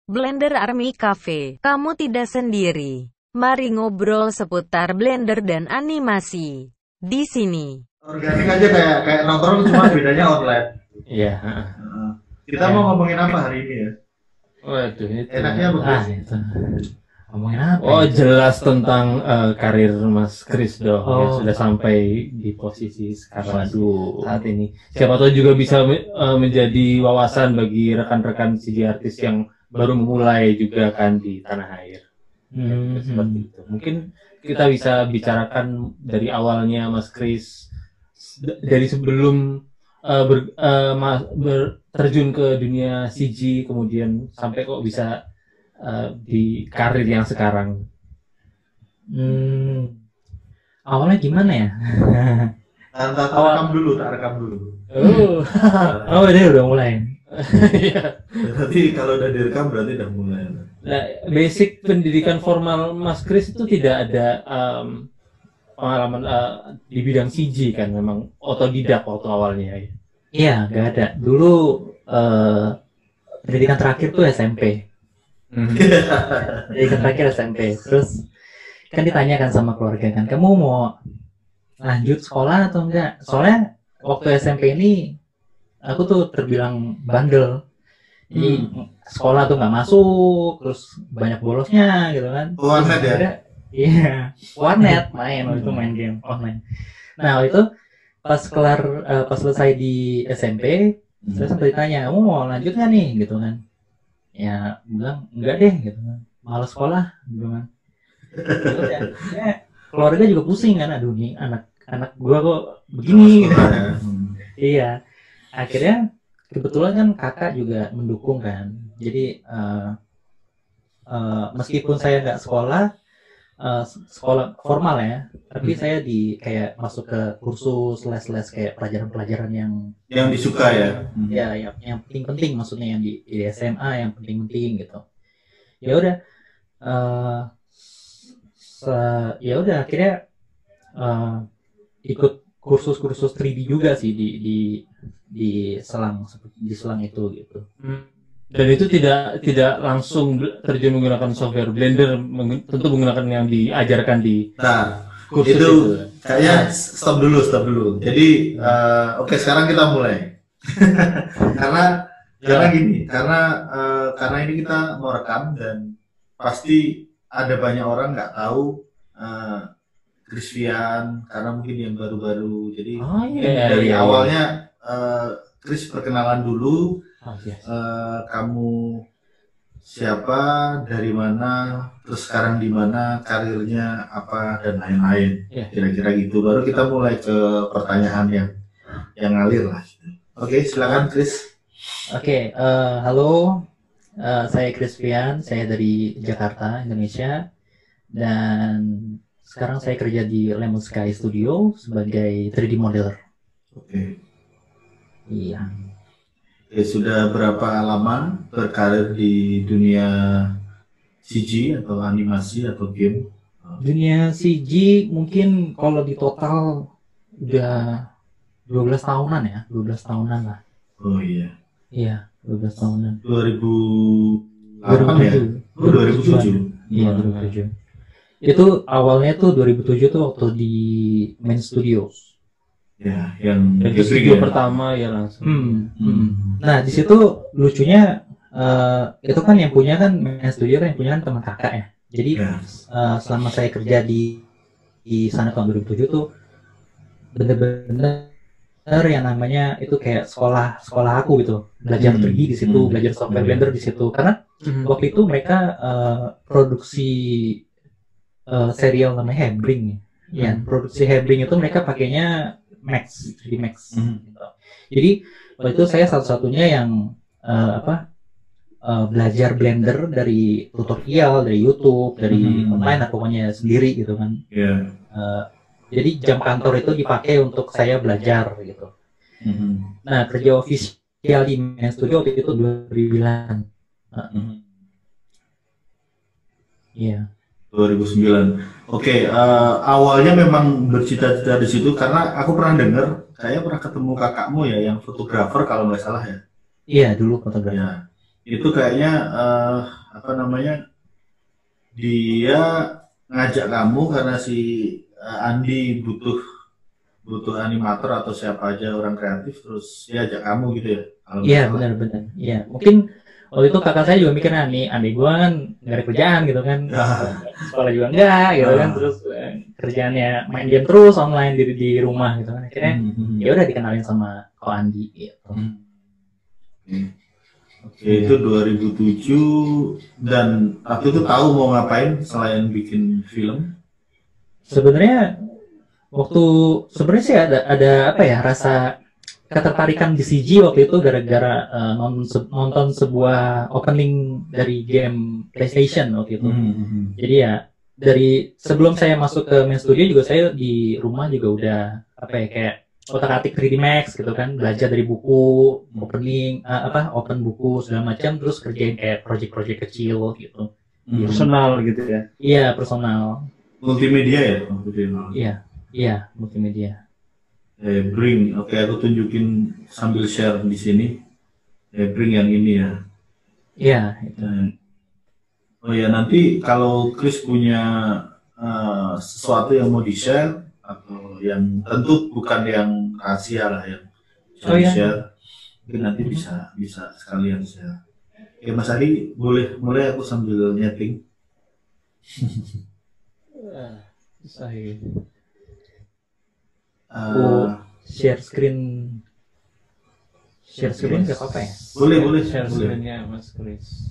Blender Army Cafe. Kamu tidak sendiri. Mari ngobrol seputar Blender dan animasi. Di sini. Organik aja kayak nongkrong, cuma bedanya online. Iya. Kita mau ngomongin apa hari ini ya? Waduh, itu. Enaknya apa? Itu. Ngomongin apa? Oh, jelas tentang karir Mas Kris dong, yang sudah sampai di posisi sekarang saat ini. Siapa tahu juga bisa menjadi wawasan bagi rekan-rekan CG artis yang baru memulai juga kan di tanah air. Seperti itu. Mungkin kita bisa bicarakan dari awalnya Mas Kris, dari sebelum terjun ke dunia CG, kemudian sampai kok bisa di karir yang sekarang. Awalnya gimana ya? Tak rekam dulu. Oh, dia udah mulai. Iya. Berarti kalau udah direkam berarti udah mulai. Nah, basic pendidikan formal Mas Kris itu tidak ada pengalaman di bidang CG kan, memang otodidak waktu awalnya ya. Iya, nggak ada. Dulu pendidikan terakhir tuh SMP. Pendidikan terakhir SMP. Terus kan ditanyakan sama keluarga kan, kamu mau lanjut sekolah atau enggak? Soalnya waktu SMP ini aku tuh terbilang bandel. Jadi sekolah tuh nggak masuk, terus banyak bolosnya gitu kan. Warnet ya? Iya, warnet main game online. Nah waktu itu pas selesai di SMP, saya sempat ditanya, kamu mau lanjut nggak nih gitu kan? Ya bilang enggak deh gitu kan, malas sekolah gitu kan. Ya, keluarga juga pusing kan, aduh nih anak gua kok begini gitu. Iya, akhirnya kebetulan kan kakak juga mendukung kan, jadi meskipun saya nggak sekolah formal ya, tapi saya kayak masuk ke kursus les kayak pelajaran-pelajaran yang disuka ya. Ya, yang penting-penting, maksudnya yang di SMA yang penting-penting gitu. Ya udah, ya udah akhirnya ikut kursus 3D juga sih di selang itu gitu. Dan itu tidak langsung terjun menggunakan software Blender, tentu menggunakan yang diajarkan di kursus itu. Kayaknya stop dulu. Jadi oke, sekarang kita mulai. karena ini kita mau rekam dan pasti ada banyak orang nggak tahu Krispian, karena mungkin yang baru-baru. Jadi dari awalnya Kris perkenalan dulu. Kamu siapa, dari mana, terus sekarang di mana, karirnya apa dan lain-lain. Kira-kira gitu. Baru kita mulai ke pertanyaan yang ngalir lah. Oke, silakan Kris. Oke, halo. Saya Krispian, saya dari Jakarta, Indonesia. Dan sekarang saya kerja di Lemon Sky Studio sebagai 3D modeler. Oke. Iya. Sudah berapa lama berkarir di dunia CG atau animasi atau game? Dunia CG mungkin kalau di total udah 12 tahunan ya, 12 tahunan lah. Oh iya. Iya, 12 tahunan. 2008 ya? 2007. Iya, 2007. Itu awalnya tuh 2007 tuh waktu di Main Studios. Ya, yang studio pertama ya langsung. Nah di situ lucunya itu kan yang punya kan Main Studio kan yang punya kan teman kakak ya. Jadi selama saya kerja di sana tahun 2007 tuh bener-bener yang namanya itu kayak sekolah aku gitu, belajar 3D di situ, belajar software Blender di situ. Karena waktu itu mereka produksi serial namanya Hebring ya. Produksi Hebring itu mereka pakainya Max, 3D Max. Gitu. Jadi waktu itu saya satu-satunya yang belajar Blender dari tutorial, dari YouTube, dari online, pokoknya sendiri gitu kan. Jadi jam kantor itu dipakai untuk saya belajar gitu. Nah kerja official di Main Studio waktu itu 2009. Iya. 2009. Oke, awalnya memang bercita-cita di situ karena aku pernah dengar, kayaknya pernah ketemu kakakmu ya yang fotografer kalau nggak salah ya. Iya, dulu fotografer. Ya. itu kayaknya apa namanya, dia ngajak kamu karena si Andi butuh animator atau siapa aja orang kreatif, terus dia ajak kamu gitu ya? Iya, benar-benar. Iya, mungkin waktu itu kakak saya juga mikir, nih adik gua kan nggak ada kerjaan gitu kan, sekolah juga enggak gitu kan, terus kerjaannya main game terus online di rumah gitu kan, akhirnya ya udah dikenalin sama Ko Andi gitu. Oke, itu 2007, dan waktu itu tahu mau ngapain selain bikin film? Sebenarnya sebenarnya sih ada apa ya, rasa ketertarikan di CG waktu itu gara-gara nonton sebuah opening dari game PlayStation waktu itu. Jadi ya dari sebelum saya masuk ke main studio juga, saya di rumah juga udah apa ya, kayak otak-atik 3D Max gitu kan, belajar dari buku, open buku segala macam, terus kerjain kayak project-project kecil gitu. Personal gitu ya? Iya, personal. Multimedia ya? Iya, multimedia. Bring, oke, aku tunjukin sambil share di sini. Bring yang ini ya. Iya, itu. Oh ya, nanti kalau Chris punya sesuatu yang mau di-share, atau yang tentu bukan yang rahasia lah, yang bisa di-share, mungkin nanti bisa sekalian share. Oke, Mas Adi, mulai aku sambil nyeting. Share screen nggak apa-apa ya? Boleh share screen-nya Mas Chris.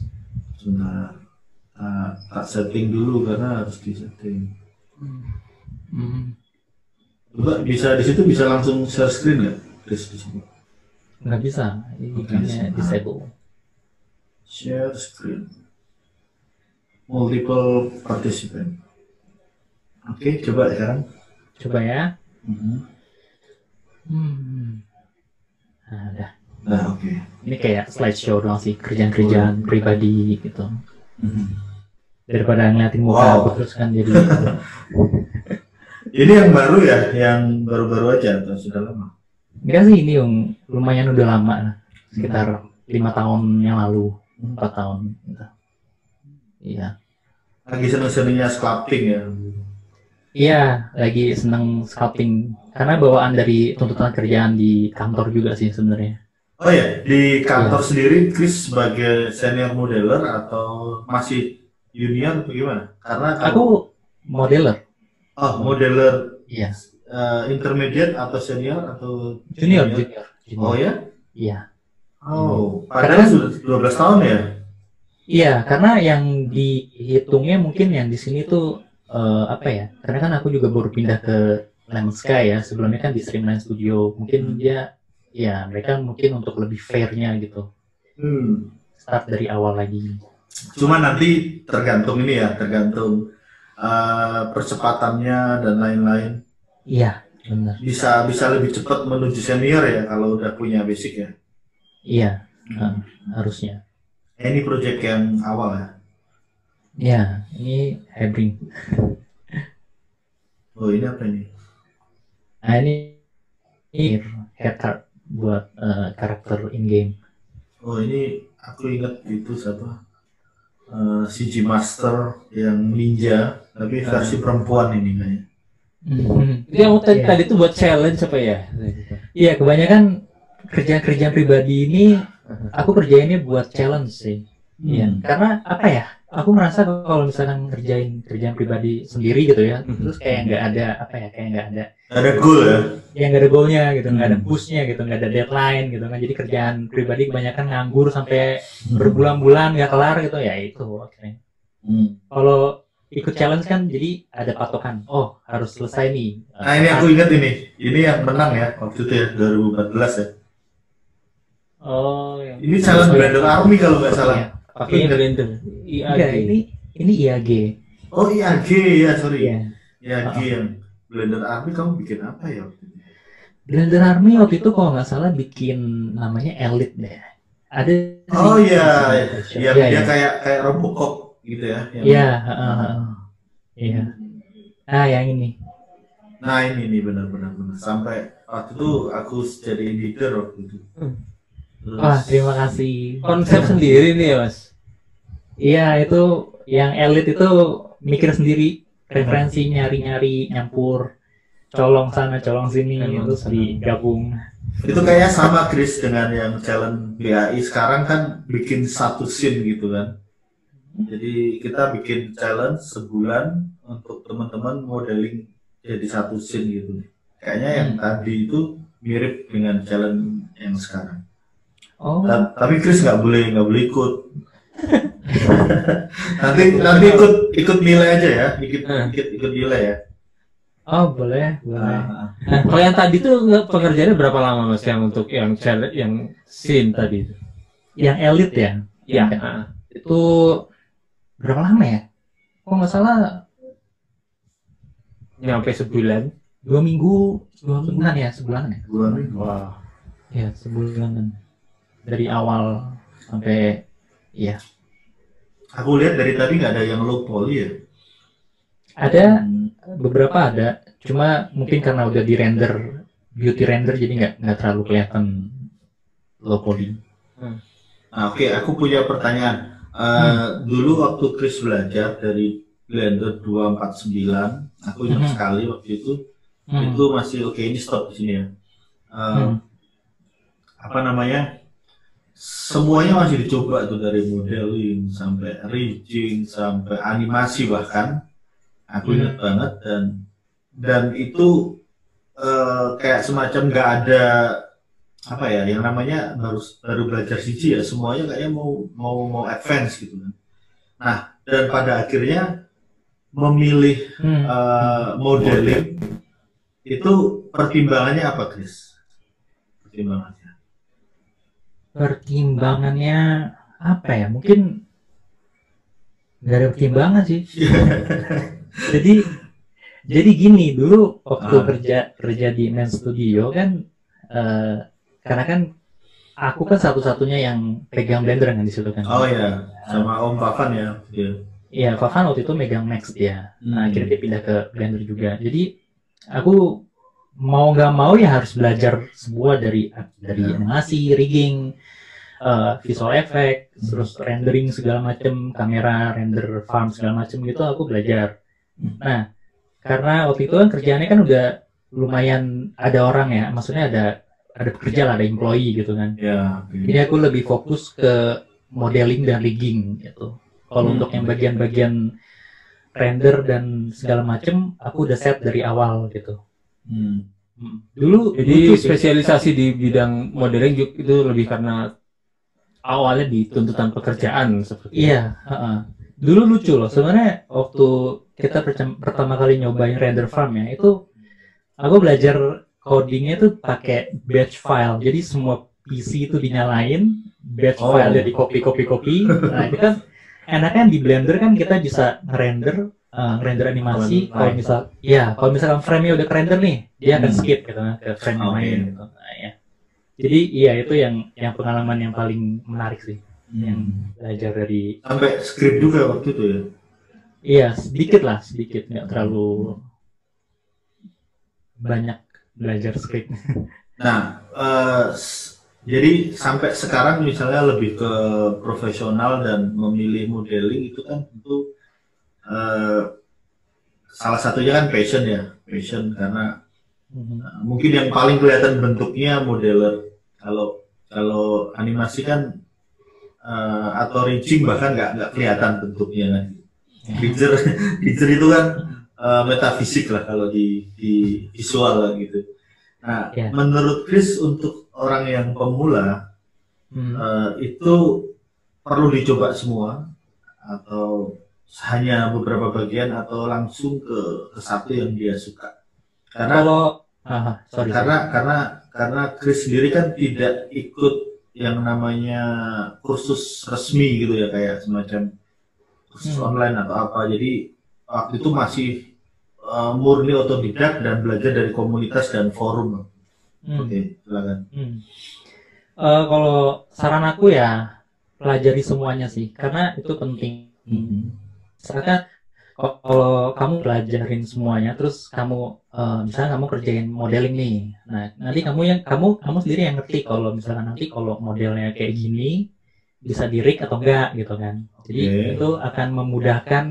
Sebentar, tak setting dulu karena harus di setting. Coba bisa di situ bisa langsung share screen nggak? Chris di situ nggak bisa, ikannya disable. Share screen, multiple participant. Oke, coba sekarang. Coba ya. Nah, udah. Nah, oke. Ini kayak slideshow doang sih, kerjaan-kerjaan pribadi gitu. Daripada ngeliatin muka aku terus kan jadi. Ini yang baru ya, yang baru-baru aja atau sudah lama? Enggak sih, ini yang lumayan udah lama lah. Sekitar 5 tahun yang lalu, 4 tahun gitu. Iya. Lagi seneng-senengnya sculpting ya? Iya, lagi seneng sculpting karena bawaan dari tuntutan kerjaan di kantor juga sih sebenarnya. Oh ya, di kantor sendiri Chris sebagai senior modeler atau masih junior atau gimana? Karena aku modeler. Oh, modeler. Iya. Intermediate atau senior atau junior. Oh ya? Iya. Oh, padahal sudah 12 tahun ya? Iya, karena yang dihitungnya mungkin yang di sini tuh apa ya? Karena kan aku juga baru pindah ke Lemon Sky ya. Sebelumnya kan di Streamline Studio. Mungkin mereka mungkin untuk lebih fairnya gitu. Start dari awal lagi. Cuma nanti tergantung ini ya, tergantung percepatannya dan lain-lain. Iya, benar. Bisa lebih cepat menuju senior ya kalau udah punya basic ya. Iya, harusnya. Ini project yang awal ya. Iya, ini Hebring. Oh, ini apa ini? Nah, ini haircut buat karakter in game. Oh, ini aku ingat itu siapa? CG Master yang ninja, tapi versi perempuan ini kayaknya. Yang tadi itu buat challenge apa ya? Iya, kebanyakan kerjaan pribadi ini aku kerjainnya buat challenge sih. Iya, karena apa ya? Aku merasa kalau misalkan kerjain kerjaan pribadi sendiri gitu ya, terus kayak nggak ada apa ya, kayak nggak ada goal ya? Ya nggak ada goalnya gitu, nggak ada pushnya gitu, nggak ada deadline gitu kan. Jadi kerjaan pribadi kebanyakan nganggur sampai berbulan-bulan nggak kelar gitu ya, itu akhirnya. Kalau ikut challenge kan jadi ada patokan, oh harus selesai nih. Nah, ini aku ingat ini yang menang ya waktu itu ya, 2014 ya. Oh, ya. Ini challenge Blender Army kalau nggak salah. Ya. Pakai Blender. IAG. Ini IAG. Oh, IAG ya, sorry. Iya. IAG yang Blender Army kamu bikin apa ya waktu itu? Blender Army waktu itu kalau nggak salah bikin namanya Elite deh. Ada. Oh iya, dia kayak Robocop gitu ya. Iya. Iya. Nah, yang ini. Nah, ini benar. Sampai waktu itu aku jadi editor waktu itu. Terus, Wah, terima kasih. Konsep sendiri nih ya Mas. Iya, itu yang elit itu mikir sendiri, referensi nyari-nyari, nyampur, colong sana, colong sini, terus digabung. itu kayak sama Chris dengan yang challenge BAI sekarang kan bikin satu scene gitu kan. Jadi kita bikin challenge sebulan untuk teman-teman modeling jadi satu scene gitu. Kayaknya yang tadi itu mirip dengan challenge yang sekarang. Oh, Tapi Chris nggak boleh ikut. nanti ikut nilai aja ya, ikut nilai ya. oh boleh, boleh. Nah, kalau yang tadi tuh pengerjaannya berapa lama Mas yang untuk yang challenge yang scene tadi? Yang elit ya? Ya. Itu berapa lama ya? Kok nggak salah Nyampe sebulan. 2 minggu, 2 bulan ya, sebulanan ya? Wah. Ya, sebulanan. Dari awal sampai, iya. Aku lihat dari tadi nggak ada yang low poly ya. Ada, beberapa ada. Cuma mungkin karena udah di render, beauty render, jadi nggak terlalu kelihatan low poly. Nah, oke, aku punya pertanyaan. Dulu waktu Chris belajar dari Blender 249, aku ingat sekali waktu itu masih oke, ini stop di sini ya. Apa namanya? Semuanya masih dicoba tuh dari modeling sampai rigging sampai animasi bahkan. Aku ingat banget dan itu kayak semacam nggak ada apa ya yang namanya baru belajar CG ya, semuanya kayaknya mau advance gitu kan. Nah, dan pada akhirnya memilih modeling itu pertimbangannya apa, Chris? Pertimbangannya apa ya? Mungkin nggak ada pertimbangan sih. jadi gini, dulu waktu kerja di main studio kan, karena kan aku kan satu-satunya yang pegang Blender kan di situ kan. Oh ya, sama Om Pavan ya. Iya, Pavan waktu itu megang Max dia. Nah, akhirnya dia pindah ke Blender juga. Jadi aku mau nggak mau ya harus belajar semua dari animasi, rigging, visual effect, terus rendering segala macam, kamera, render farm segala macam gitu aku belajar. Nah, karena waktu itu kan kerjaannya kan udah lumayan ada orang ya, maksudnya ada pekerja lah, ada employee gitu kan. Ya. Jadi aku lebih fokus ke modeling dan rigging gitu. Kalau untuk yang bagian-bagian render dan segala macam, aku udah set dari awal gitu. Dulu jadi spesialisasi di bidang modeling itu lebih karena awalnya di tuntutan pekerjaan seperti itu. Iya, dulu lucu loh sebenarnya waktu kita pertama kali nyobain render farm ya, itu aku belajar codingnya tuh pakai batch file. Jadi semua PC itu dinyalain, batch file dia di copy. Nah, itu kan enaknya di Blender kan kita bisa render animasi. Kalau misalkan frame-nya udah render nih, dia akan skip gitu ke frame yang lain gitu. Nah, ya. Jadi iya, itu yang pengalaman yang paling menarik sih, yang belajar dari. Sampai script juga waktu itu ya? Iya, sedikit, nggak terlalu banyak belajar script. Nah, jadi sampai sekarang misalnya lebih ke profesional dan memilih modeling itu kan tentu salah satunya kan passion karena mungkin yang paling kelihatan bentuknya modeler. Kalau animasi kan atau rigging bahkan nggak kelihatan bentuknya kan. Picture itu kan metafisik lah kalau di visual lah gitu. Nah, menurut Chris untuk orang yang pemula itu perlu dicoba semua atau hanya beberapa bagian atau langsung ke satu yang dia suka? Karena Chris sendiri kan tidak ikut yang namanya kursus resmi gitu ya, kayak semacam kursus online atau apa. Jadi waktu itu masih murni otodidak dan belajar dari komunitas dan forum. Oke, silakan. Kalau saran aku ya pelajari semuanya sih, karena itu penting. Misalkan kalau kamu pelajarin semuanya, terus kamu misalnya kamu kerjain modeling nih, nah nanti kamu sendiri yang ngerti kalau misalnya nanti kalau modelnya kayak gini bisa di rig atau enggak gitu kan. Jadi itu akan memudahkan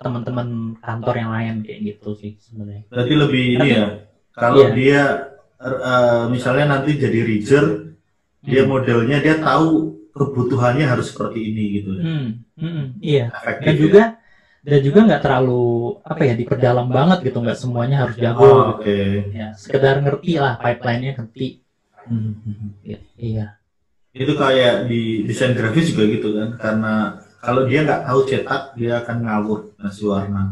teman-teman kantor yang lain kayak gitu sih sebenarnya. Berarti lebih ini ya, kalau dia misalnya nanti jadi rigger, dia modelnya dia tahu kebutuhannya harus seperti ini gitu ya. Iya. Efektif, dan juga nggak terlalu diperdalam banget gitu, nggak semuanya harus jago gitu. Ya, sekedar ngerti lah pipeline-nya, ngerti. Iya. Itu kayak di desain grafis juga gitu kan, karena kalau dia nggak tahu cetak, dia akan ngawur ngasih warna.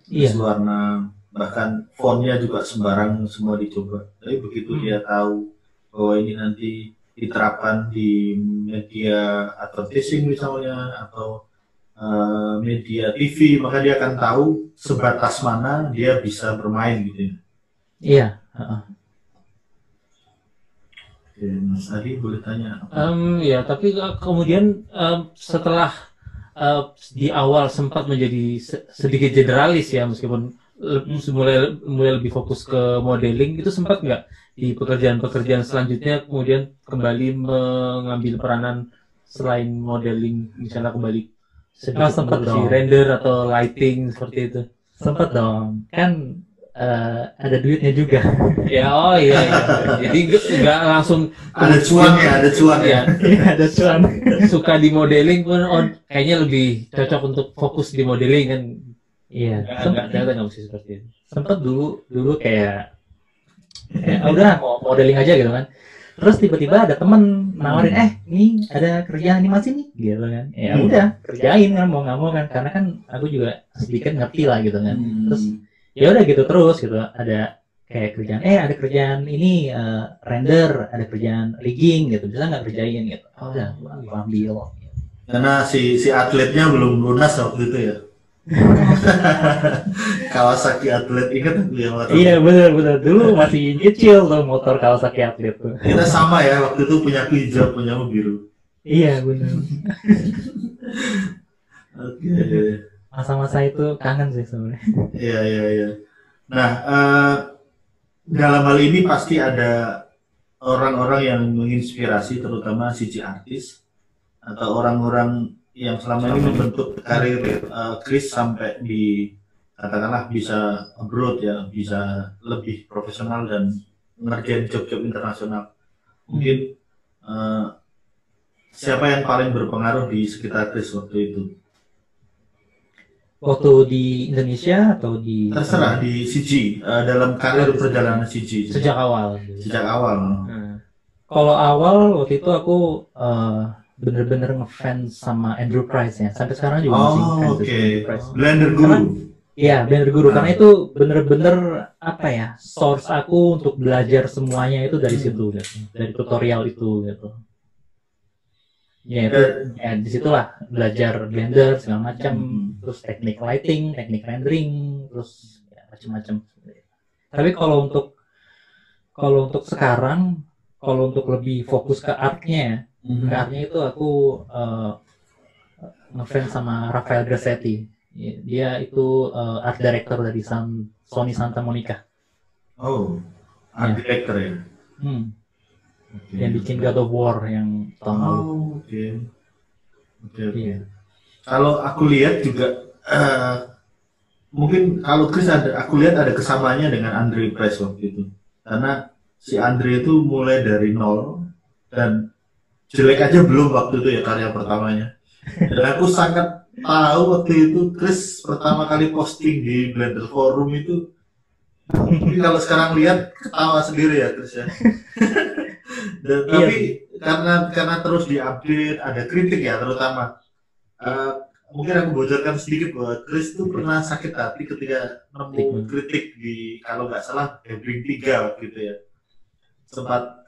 Ngasih warna, bahkan fontnya juga sembarang semua dicoba. Tapi begitu dia tahu bahwa ini nanti diterapkan di media advertising misalnya, atau media TV, maka dia akan tahu sebatas mana dia bisa bermain gitu ya. Iya. Oke, Mas Adi boleh tanya? Ya, tapi kemudian setelah di awal sempat menjadi sedikit generalis ya, meskipun mulai lebih fokus ke modeling, itu sempat nggak di pekerjaan-pekerjaan selanjutnya kemudian kembali mengambil peranan selain modeling, misalnya kembali sempat dong render atau lighting seperti itu? Sempat dong, kan ada duitnya juga. Ya, iya. Jadi nggak langsung ada cuan ya. Ada cuan. Suka di modeling pun, kayaknya lebih cocok untuk fokus di modeling kan? Iya. Ternyata nggak mesti seperti itu. Sempat dulu kayak udah mau modeling aja gitu kan. Terus tiba-tiba ada temen nawarin, ini ada kerjaan animasi nih, gitu kan. Ya udah, kerjain kan, mau nggak mau kan, karena kan aku juga sedikit ngerti lah gitu kan. Terus ya udah gitu terus gitu, ada kayak kerjaan, ada kerjaan ini render, ada kerjaan rigging gitu, bisa nggak kerjain gitu. Udah, aku ambil. Karena si atletnya belum lunas waktu itu ya. Kawasaki Atlet, ingat yang waktu Iya benar dulu masih kecil tuh motor Kawasaki Atlet tuh. Kita sama ya, waktu itu punya hijau, punya biru. Iya benar. Oke. Masa-masa itu kangen sih sebenarnya. Iya. Nah, dalam hal ini pasti ada orang-orang yang menginspirasi, terutama CG artis atau orang-orang yang selama ini membentuk karir Chris sampai di, katakanlah, bisa abroad ya, bisa lebih profesional dan ngerjain job-job internasional. Mungkin siapa yang paling berpengaruh di sekitar Chris waktu itu? Waktu di Indonesia atau di? Terserah, di CG, dalam karir perjalanan CG. Sejak awal. Kalau awal waktu itu aku bener-bener ngefans sama Andrew Price ya, sampai sekarang juga masih ngefans sama Andrew Price. Blender Guru. Iya, Blender Guru, karena itu bener-bener source aku untuk belajar semuanya itu dari situ gitu, dari tutorial itu gitu. Ya itu, disitulah belajar Blender segala macam, terus teknik lighting, teknik rendering, terus macam-macam. Tapi kalau untuk sekarang, kalau untuk lebih fokus ke artnya itu aku ngefans sama Rafael Grassetti. Dia itu art director dari Sony Santa Monica. Art director ya. Yang bikin God of War yang tahun lalu. Oke. Kalau aku lihat juga mungkin kalau Chris aku lihat ada kesamaannya dengan Andre Price waktu itu. Karena si Andre itu mulai dari nol dan jelek aja belum waktu itu ya karya pertamanya. Dan aku sangat tahu waktu itu Chris pertama kali posting di Blender Forum itu. Tapi kalau sekarang lihat ketawa sendiri ya Chris ya. Dan tapi karena terus diupdate, ada kritik ya terutama. Mungkin aku bocorkan sedikit bahwa Chris itu pernah sakit hati ketika nemu kritik di, kalau nggak salah, Bring 3 gitu ya. Sempat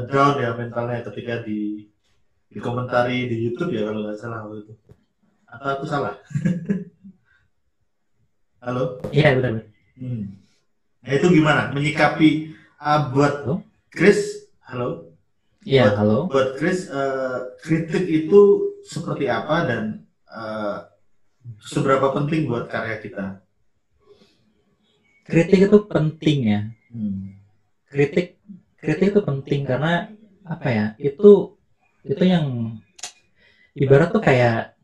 down ya mentalnya ketika dikomentari di YouTube ya kalau nggak salah waktu itu. Atau aku salah? Halo? Iya benar. Nah itu gimana menyikapi buat Chris? Halo? Iya halo. Buat Chris kritik itu seperti apa dan seberapa penting buat karya kita? Kritik itu penting ya. Hmm. Kritik itu penting karena apa ya? Itu yang ibarat tuh kayak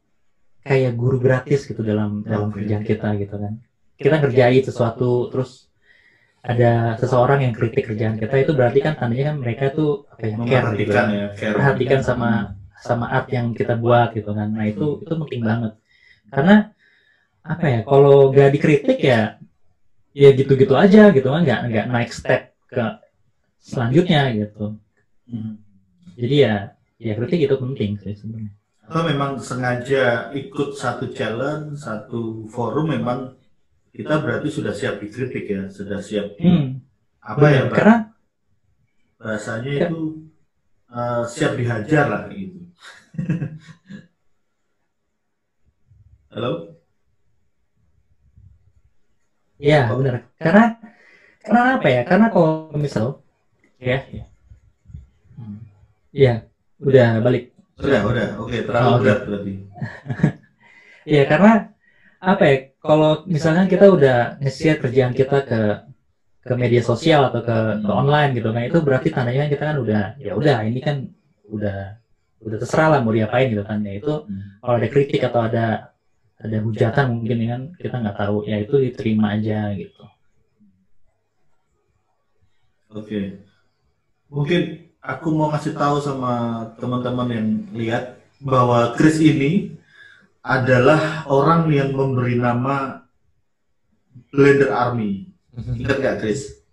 guru gratis gitu dalam kerjaan kita gitu kan. Kita ngerjain sesuatu terus ada seseorang yang kritik kerjaan kita, itu berarti kan tandanya kan mereka tuh apa ya, care gitu kan. Perhatikan sama art yang kita buat gitu kan. Nah itu penting banget karena apa ya, kalau gak dikritik ya gitu-gitu aja gitu kan, nggak naik step ke selanjutnya gitu. Jadi ya kritik itu penting sih sebenarnya. Atau memang sengaja ikut satu challenge, satu forum, memang kita berarti sudah siap dikritik ya, sudah siap apa ya Pak? Karena bahasanya itu siap dihajar lah gitu. Halo? Iya benar. Karena apa ya? Karena kalau misal ya udah balik. Udah, oke, terlalu berat berarti. Iya, karena apa ya? Kalau misalnya kita udah nge-share kerjaan kita ke media sosial atau ke online gitu, nah itu berarti tandanya kita kan udah ini kan udah terserah lah mau diapain gitu kan. Ya itu kalau ada kritik atau ada hujatan mungkin kan kita nggak tahu, ya itu diterima aja gitu. Oke. Mungkin aku mau kasih tahu sama teman-teman yang lihat bahwa Chris ini adalah orang yang memberi nama Blender Army. Ingat nggak Chris?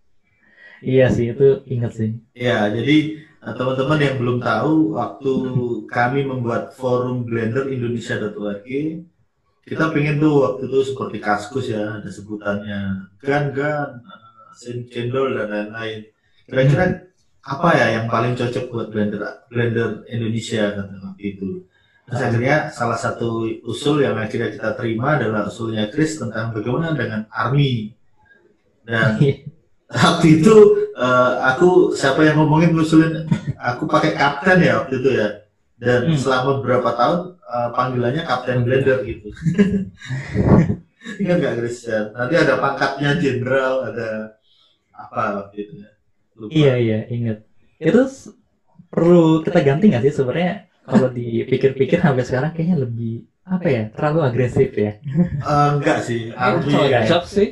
Iya sih, itu ingat sih. Ya, jadi teman-teman yang belum tahu, waktu kami membuat forum Blender Indonesia.org, kita pengen tuh waktu itu seperti Kaskus ya, ada sebutannya Gan, Cendol dan lain-lain. Kira-kira apa ya yang paling cocok buat Blender Indonesia kata waktu itu. Terus akhirnya salah satu usul yang akhirnya kita terima adalah usulnya Chris tentang bagaimana dengan Army. Dan waktu itu aku siapa yang ngomongin ngusulin, aku pakai Kapten ya waktu itu ya. Dan selama beberapa tahun panggilannya Kapten Blender gitu. Ingat nggak Chris? Nanti ada pangkatnya Jenderal, ada apa waktu itu ya. Lupa. Iya ingat. Itu perlu kita ganti nggak sih sebenarnya? Kalau dipikir-pikir sampai sekarang kayaknya lebih apa ya, terlalu agresif ya? Enggak sih, cocok sih.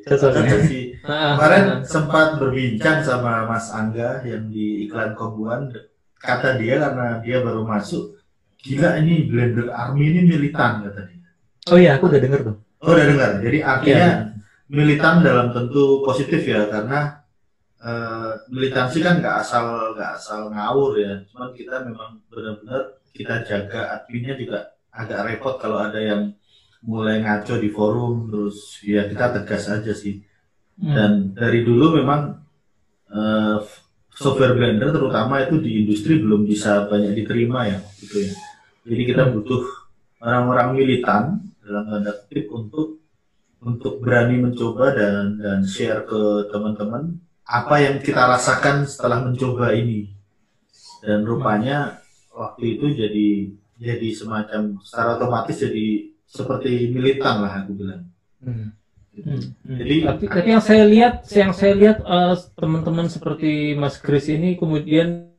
Cocok sih. Kemarin sempat berbincang sama Mas Angga yang di iklan Kobuan, kata dia karena dia baru masuk, gila ini Blender Army ini militan kata dia. Oh iya, aku udah denger tuh. Oh udah dengar. Jadi artinya militan dalam tentu positif ya, karena militansi kan nggak asal ngawur ya, cuman kita memang benar-benar kita jaga adminnya juga agak repot kalau ada yang mulai ngaco di forum, terus ya kita tegas aja sih. Dan dari dulu memang software Blender terutama itu di industri belum bisa banyak diterima ya gitu ya. Jadi kita butuh orang-orang militan dalam tanda kutip untuk berani mencoba dan share ke teman-teman apa yang kita rasakan setelah mencoba ini. Dan rupanya waktu itu jadi semacam secara otomatis jadi seperti militan lah aku bilang. Jadi tapi yang saya lihat teman-teman seperti Mas Chris ini kemudian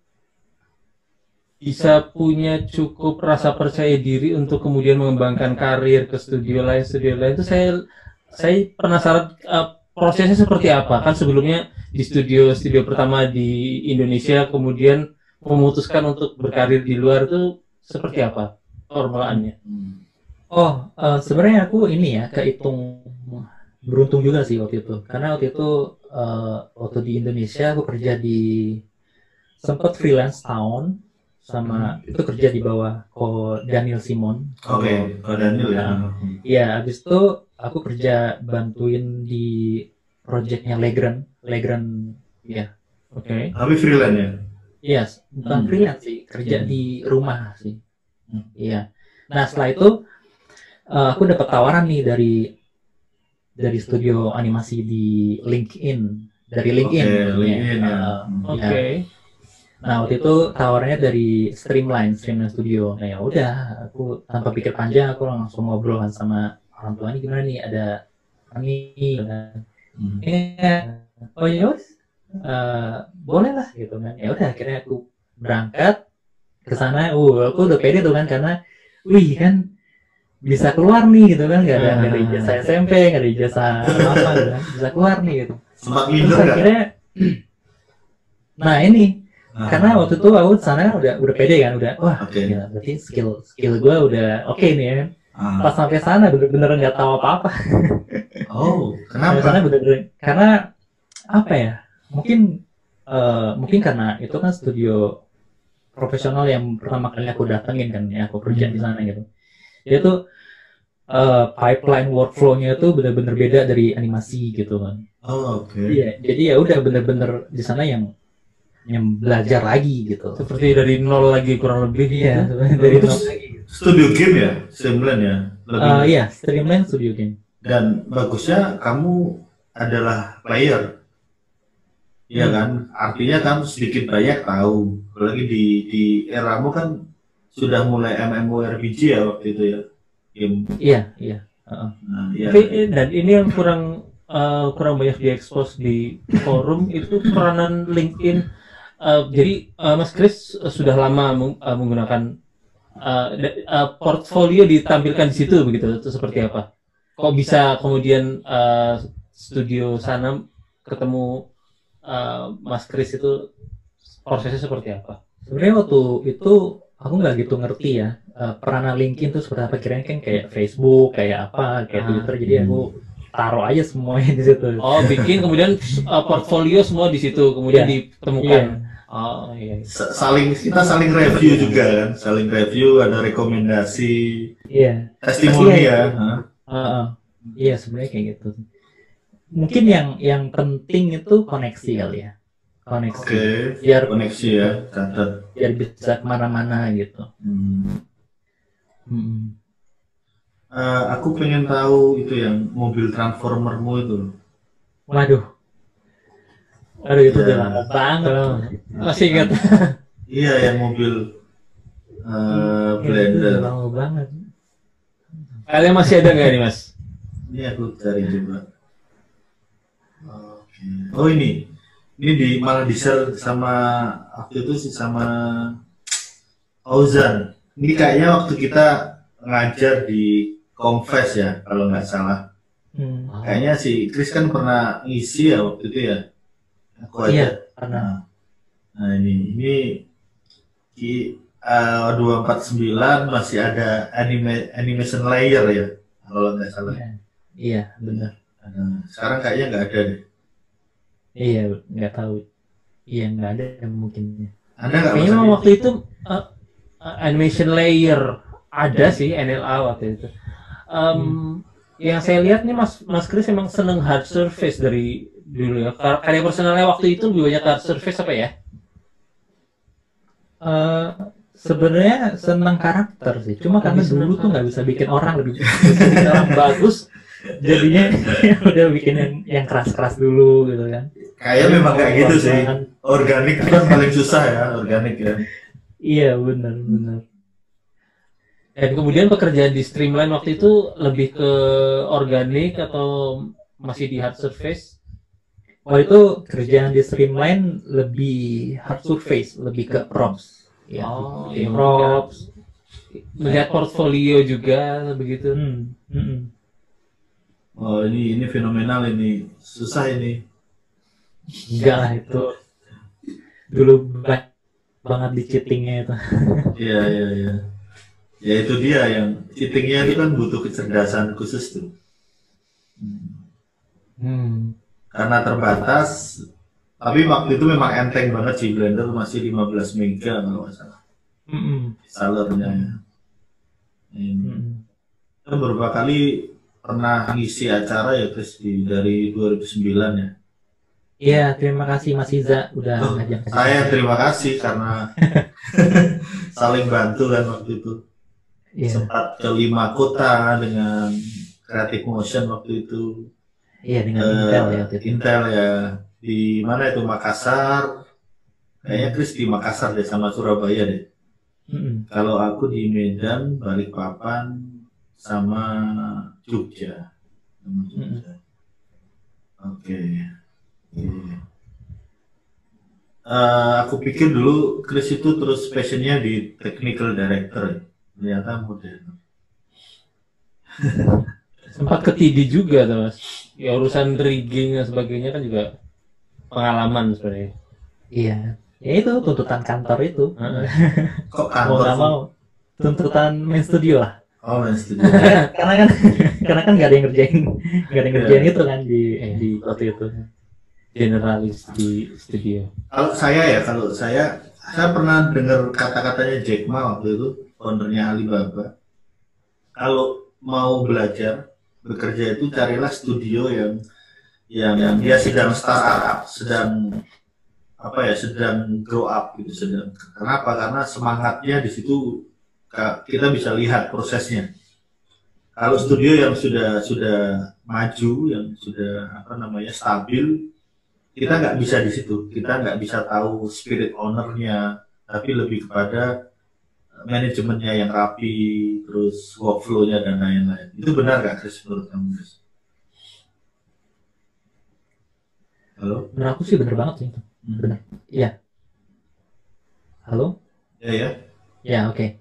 bisa punya cukup rasa percaya diri untuk kemudian mengembangkan karir ke studio lain itu saya penasaran prosesnya seperti apa. Kan sebelumnya di studio pertama di Indonesia kemudian memutuskan untuk berkarir di luar itu seperti apa formulaannya? Sebenarnya aku ini ya kehitung beruntung juga sih waktu itu, karena waktu itu waktu di Indonesia aku kerja sempat freelance tahun sama itu kerja di bawah Daniel Simon. Oke, Daniel ya. Iya, habis itu aku kerja bantuin di projectnya Legrand ya. Oke. Tapi freelance ya? Iya, bukan freelance sih, kerja di rumah sih. Iya. Nah setelah itu aku dapat tawaran nih dari studio animasi di LinkedIn, dari LinkedIn. Oke. Nah waktu itu tawarannya dari Streamline Studio. Nah ya udah, aku tanpa pikir panjang aku langsung ngobrol sama orang tua, ini gimana nih, ada ini kan. Oh ya boleh lah gitu kan. Ya udah akhirnya aku berangkat ke sana. Aku udah pede tuh kan, karena kan bisa keluar nih gitu kan, nggak ada ijazah SMP, nggak ada ijazah apa gitu kan, bisa keluar nih gitu. Sempat Terus minder nggak? akhirnya nah ini karena waktu itu aku sana udah pede kan, udah gila, berarti skill gue udah oke nih ya. Pas sampai sana bener-bener nggak tahu apa-apa. Kenapa? Sampai sana bener-bener karena apa ya? Mungkin karena itu kan studio profesional yang pertama kali aku datengin kan, ya aku kerja di sana gitu. Dia tuh pipeline workflow-nya itu bener-bener beda dari animasi gitu kan. Iya, jadi ya udah bener-bener di sana yang belajar lagi gitu. Seperti dari nol lagi kurang lebih. Iya, dari nol lagi. Studio game ya, Streamline ya. Iya, Streamline studio game. Dan bagusnya kamu adalah player, iya kan? Artinya kamu sedikit banyak tahu. Apalagi di eramu kan sudah mulai MMORPG ya waktu itu ya. Game. Iya. Nah, iya. Tapi dan ini yang kurang banyak diekspos di forum itu peranan LinkedIn. Jadi Mas Kris sudah lama menggunakan portfolio ditampilkan di situ begitu, itu seperti apa? Kok bisa kemudian studio sana ketemu Mas Kris itu prosesnya seperti apa? Sebenarnya waktu itu aku nggak gitu ngerti ya peranan LinkedIn itu seperti apa, kirain kan kayak Facebook, kayak apa, kayak Twitter, jadi aku taruh aja semuanya di situ. Oh, bikin kemudian portfolio semua di situ kemudian ditemukan. Iya. Kita saling review juga kan, saling review, ada rekomendasi, testimoni ya. Iya sebenarnya kayak gitu. Mungkin yang penting itu koneksi kali ya. Koneksi. Biar koneksi ya, catat. Biar bisa kemana-mana gitu. Aku pengen tahu itu yang mobil transformermu itu. Waduh itu udah lama banget. Masih ingat? Iya, yang mobil Blender. Udah lama banget. Kalian masih ada nggak nih Mas? Ini aku cari juga. Oh ini malah di-share sama waktu itu sih sama Ozan. Ini kayaknya waktu kita ngajar di Confess ya kalau nggak salah. Kayaknya si Chris kan pernah ngisi ya waktu itu ya. Aku aja. Iya, pernah. Nah ini 249 masih ada animation layer ya kalau nggak salah. Iya benar. Sekarang kayaknya nggak ada deh. Iya nggak tahu. Iya nggak ada mungkin. Ada nggak? Kayaknya waktu itu animation layer ada sih, NLA waktu itu. Yang saya lihat nih Mas Kris emang seneng hard surface dari dulu ya. Karya personalnya waktu itu lebih banyak hard surface apa ya? Sebenarnya senang karakter sih. Cuma karena dulu tuh nggak bisa bikin orang lebih bagus. Jadinya udah bikin yang keras-keras dulu gitu kan. Kayak memang kayak gitu sih. Organik kan paling susah ya, organik ya. Iya benar. Dan kemudian pekerjaan di Streamline waktu itu lebih ke organik atau masih di hard surface? Waktu itu kerjaan di Streamline lebih hard surface, lebih ke props. Ya, props. Melihat portfolio juga begitu. Oh ini fenomenal, ini susah ini. Enggak lah itu. Dulu banget di cheatingnya itu. Iya. Ya itu dia yang cheatingnya itu kan butuh kecerdasan khusus tuh. Karena terbatas, tapi waktu itu memang enteng banget sih, Blender masih 15 mega kalau nggak salah. Salernya ya. Kan beberapa kali pernah ngisi acara ya Chris dari 2009 ya. Iya, terima kasih Mas Iza udah ngajak. Saya terima kasih karena saling bantu kan waktu itu. Sempat ke 5 kota dengan Creative Motion waktu itu. Iya dengan Intel ya. Intel ya. Di mana itu, Makassar, Kayaknya Chris di Makassar deh sama Surabaya deh. Kalau aku di Medan, Balikpapan, sama Jogja. Oke. Aku pikir dulu Chris itu terus passionnya di technical director, ternyata model. Sempat ke TD juga tuh Mas. Ya urusan rigging dan sebagainya kan juga pengalaman sebenarnya. Iya. Ya itu tuntutan kantor itu. Kok Mau kantor? nggak mau tuntutan main studio lah. Oh, main studio. karena kan nggak ada yang ngerjain itu kan di waktu itu. Generalis di studio. Kalau saya pernah dengar kata-katanya Jack Ma waktu itu, foundernya Alibaba. Kalau mau belajar bekerja itu carilah studio yang dia sedang startup, sedang grow up gitu, Kenapa? Karena semangatnya di situ kita bisa lihat prosesnya. Kalau studio yang sudah maju, yang sudah stabil, kita nggak bisa di situ. Kita nggak bisa tahu spirit ownernya, tapi lebih kepada manajemennya yang rapi, terus workflow-nya dan lain-lain. Itu benar nggak, Chris, menurut kamu, Chris? Halo? Menurut aku sih bener banget sih itu. Benar. Iya. Halo? Ya. Ya, oke.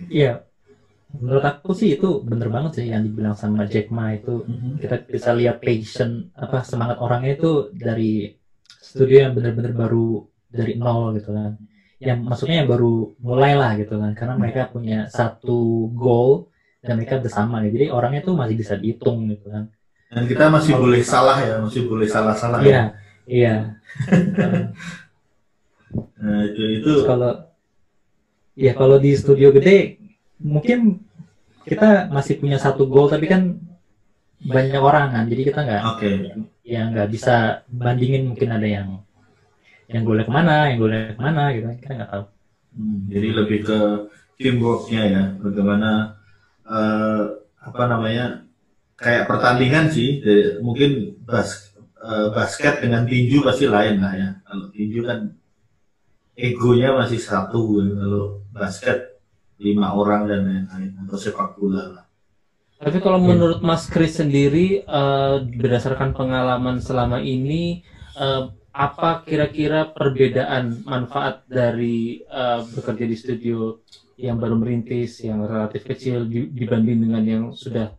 Iya. Menurut aku sih itu bener banget sih yang dibilang sama Jack Ma itu. Kita bisa lihat passion, semangat orangnya itu dari studio yang bener-bener baru dari nol gitu kan. Yang maksudnya yang baru mulai lah gitu kan. Karena mereka punya satu goal dan mereka bersama gitu. Jadi orangnya tuh masih bisa dihitung gitu kan. Dan kita masih boleh salah ya, masih boleh salah-salah. Iya. Nah, itu kalau di studio gede mungkin kita masih punya satu goal tapi kan banyak orang kan, jadi kita nggak bisa bandingin, mungkin ada yang golnya kemana gitu, kita nggak tahu. Jadi lebih ke teamworknya ya, bagaimana kayak pertandingan sih, mungkin basket dengan tinju pasti lain lah ya. Kalau tinju kan egonya masih satu, kalau basket 5 orang dan lain-lain, atau sepak bola lah. Tapi kalau menurut Mas Chris sendiri, berdasarkan pengalaman selama ini, apa kira-kira perbedaan manfaat dari bekerja di studio yang baru merintis, yang relatif kecil dibanding dengan yang sudah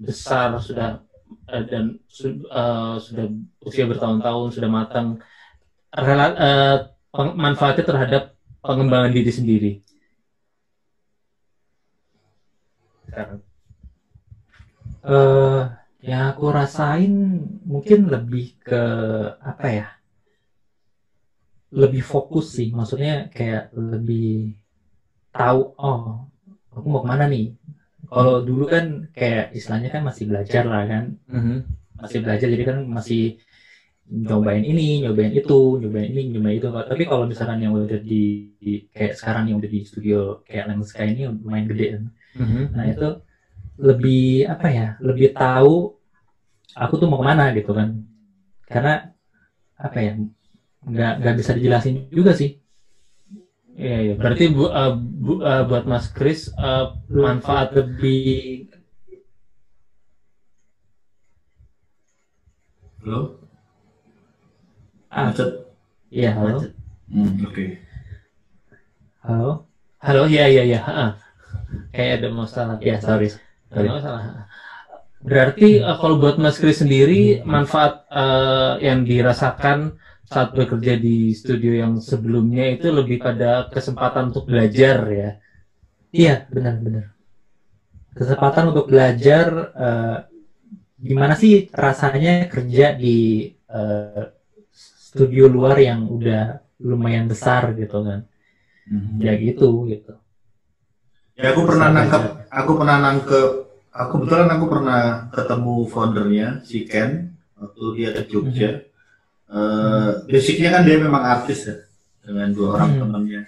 besar, sudah usia bertahun-tahun, sudah matang, manfaatnya terhadap pengembangan diri sendiri? Yang aku rasain mungkin lebih ke lebih fokus sih, maksudnya kayak lebih tahu aku mau kemana nih. Kalau dulu kan kayak istilahnya kan masih belajar lah kan, masih belajar, jadi kan masih nyobain ini, nyobain itu, nyobain ini, nyobain itu. Tapi kalau misalkan yang udah di kayak sekarang yang udah di studio kayak Lenska ini lumayan gede kan. Nah itu lebih lebih tahu aku tuh mau kemana gitu kan, karena nggak bisa dijelasin juga sih. Iya. Berarti buat Mas Chris manfaat lebih. Halo? Iya, halo. Oke. Halo, iya. Kayak ada masalah. Ya, sorry. Ada masalah. Berarti kalau buat Mas Chris sendiri, manfaat yang dirasakan saat bekerja di studio yang sebelumnya itu lebih pada kesempatan untuk belajar ya? Iya, benar. Kesempatan untuk belajar gimana sih rasanya kerja di studio luar yang udah lumayan besar gitu kan. Ya gitu. Ya, aku pernah nangkep, kebetulan aku pernah ketemu foundernya, si Ken, waktu dia ke Jogja. Basicnya kan dia memang artis ya, dengan 2 orang temannya.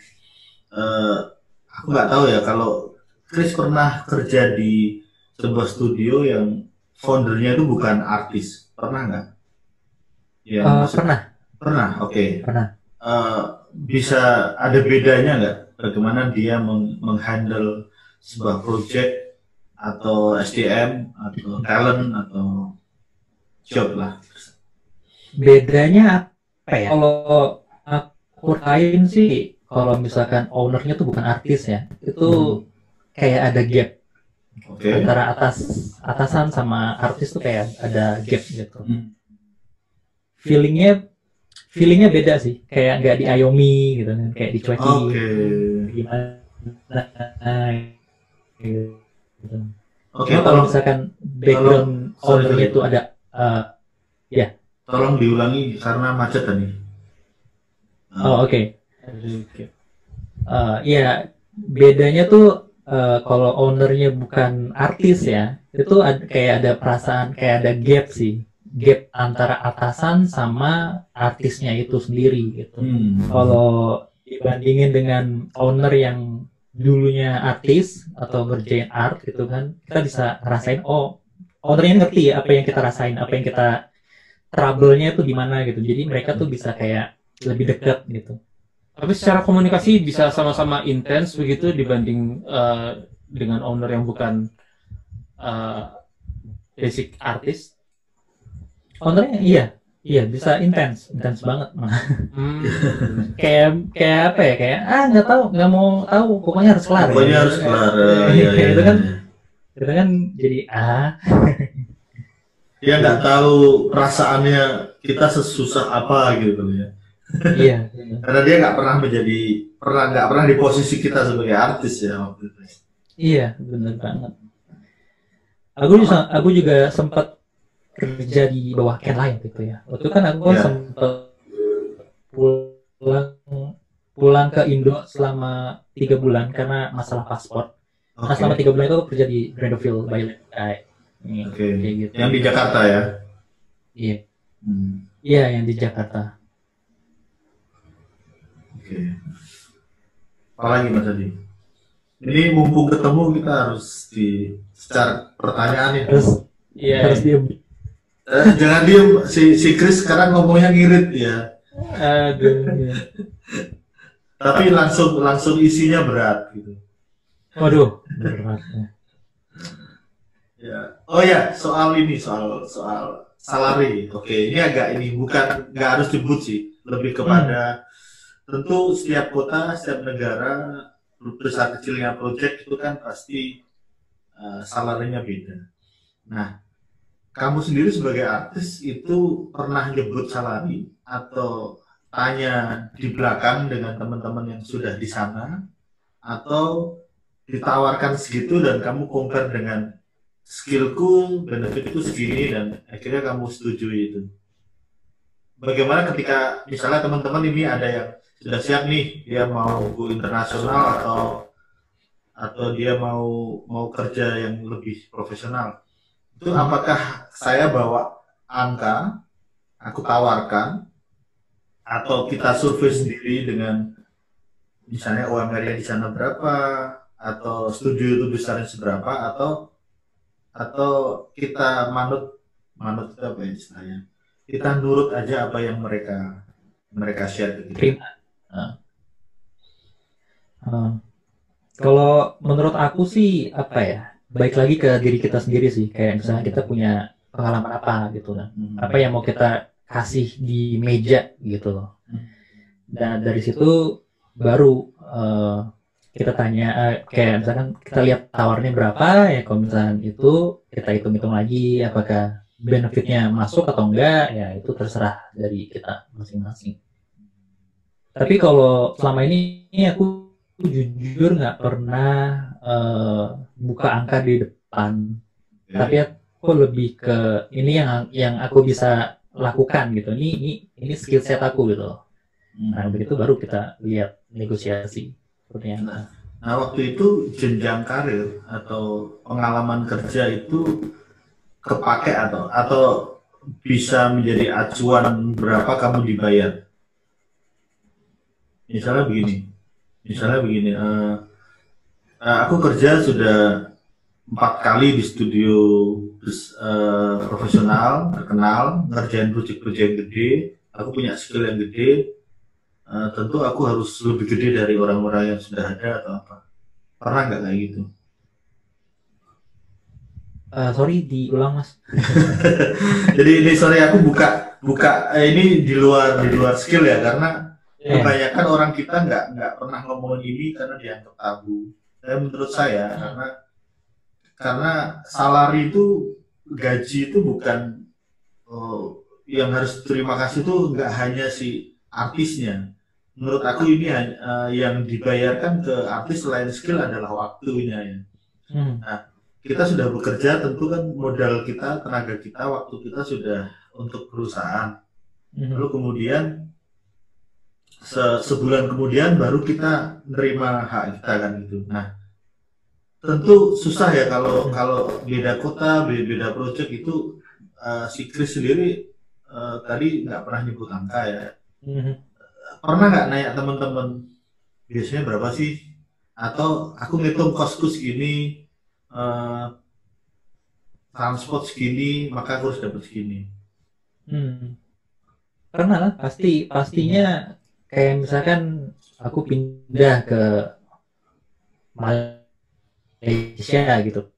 Aku nggak tahu ya kalau Chris pernah kerja di sebuah studio yang foundernya itu bukan artis, pernah nggak? Pernah. Oke. Pernah. bisa ada bedanya nggak bagaimana dia menghandle sebuah project atau SDM atau talent atau job lah. Bedanya apa ya? Kalau aku rasain sih, kalau misalkan ownernya tuh bukan artis ya, itu kayak ada gap antara atasan sama artis tuh kayak ada gap gitu. Feelingnya beda sih, kayak nggak diayomi gitu kan, kayak dicuekin gimana gitu. Kalau misalkan background ownernya itu ada ya. Tolong diulangi karena macet tadi. Ya bedanya tuh kalau ownernya bukan artis ya, itu kayak ada perasaan, kayak ada gap sih, gap antara atasan sama artisnya itu sendiri gitu. Kalau dibandingin dengan owner yang dulunya artis atau ngerjain art gitu kan, kita bisa rasain, oh ownernya ngerti apa yang kita rasain, apa yang kita trouble-nya itu di mana gitu. Jadi mereka tuh bisa kayak lebih dekat gitu. Tapi secara komunikasi bisa sama-sama intens begitu dibanding dengan owner yang bukan basic artis. Ownernya iya bisa intens banget. kayak apa ya, kayak nggak mau tahu, pokoknya harus kelar. Pokoknya harus kelar. Itu kan jadi dia nggak tahu perasaannya kita sesusah apa gitu ya. Iya. Karena dia nggak pernah di posisi kita sebagai artis ya waktu itu. Iya, benar banget. Aku juga sempat kerja di bawah Ken Lion gitu ya. Waktu kan aku sempat pulang ke Indo selama 3 bulan karena masalah paspor. Nah, selama 3 bulan itu aku kerja di Grandville Violet. Gitu. Yang di Jakarta ya? Iya. Iya, yang di Jakarta. Apalagi Mas Adi? Ini mumpung ketemu kita harus secara pertanyaan ya. Harus diem. Jangan diem, si Chris sekarang ngomongnya ngirit ya. Tapi langsung isinya berat gitu. Waduh, berat. Ya. Oh ya, soal salary. Ini agak nggak harus disebut sih, lebih kepada tentu setiap kota, setiap negara, besar kecilnya project itu kan pasti salarinya beda. Nah, kamu sendiri sebagai artis itu pernah nyebut salary atau tanya di belakang dengan teman-teman yang sudah di sana, atau ditawarkan segitu dan kamu compare dengan skillku, benefitku segini dan akhirnya kamu setujui itu? Bagaimana ketika misalnya teman-teman ini ada yang sudah siap nih, dia mau go internasional atau dia mau kerja yang lebih profesional, itu apakah saya bawa angka, aku tawarkan, atau kita survei sendiri dengan misalnya UMR-nya di sana berapa, atau studio itu besarnya seberapa, atau kita manut itu apa ya istilahnya, kita nurut aja apa yang mereka share gitu. Kalau menurut aku sih apa ya, baik lagi ke diri kita sendiri sih, kayak misalnya kita punya pengalaman apa gitu kan, apa yang mau kita kasih di meja gitu loh. Dan dari situ baru kita tanya, kayak misalkan kita lihat tawarnya berapa ya, kalau misalkan itu kita hitung-hitung lagi apakah benefitnya masuk atau enggak, ya itu terserah dari kita masing-masing. Tapi kalau selama ini aku jujur nggak pernah buka angka di depan, tapi aku lebih ke ini yang aku bisa lakukan gitu, ini skill set aku gitu loh. Nah begitu baru kita lihat negosiasi seperti apa. Nah waktu itu jenjang karir atau pengalaman kerja itu kepake atau bisa menjadi acuan berapa kamu dibayar? Misalnya begini, aku kerja sudah 4 kali di studio profesional terkenal, ngerjain proyek-proyek gede, aku punya skill yang gede, tentu aku harus lebih gede dari orang-orang yang sudah ada atau apa. Pernah nggak kayak gitu? Sorry, diulang mas. Jadi ini sorry aku buka ini di luar skill ya, karena kebanyakan orang kita nggak pernah ngomongin ini karena dianggap tabu. Dan menurut saya karena salary itu, gaji itu bukan yang harus terima kasih itu nggak hanya si artisnya. Menurut aku ini yang dibayarkan ke artis selain skill adalah waktunya ya. Nah, kita sudah bekerja, tentu kan modal kita, tenaga kita, waktu kita sudah untuk perusahaan. Lalu kemudian sebulan kemudian baru kita nerima hak kita kan gitu. Nah, tentu susah ya kalau beda kota, beda project itu. Si Chris sendiri tadi nggak pernah nyebut angka ya. Pernah nggak nanya teman-teman biasanya berapa sih? Atau aku ngitung kosku segini, transport segini, maka aku harus dapat segini. Pernah lah, pastinya kayak misalkan aku pindah ke Malaysia gitu,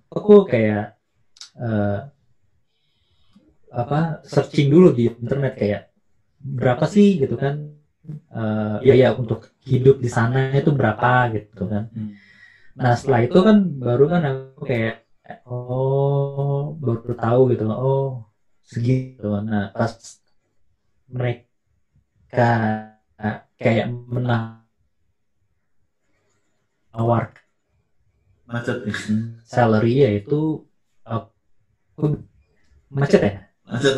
aku kayak searching dulu di internet kayak berapa sih gitu kan, ya untuk hidup di sana itu berapa gitu kan. Nah setelah itu kan baru kan aku kayak baru tahu gitu, segitu. Nah pas mereka kayak menawar Macet nih. salary yaitu macet ya. Macet.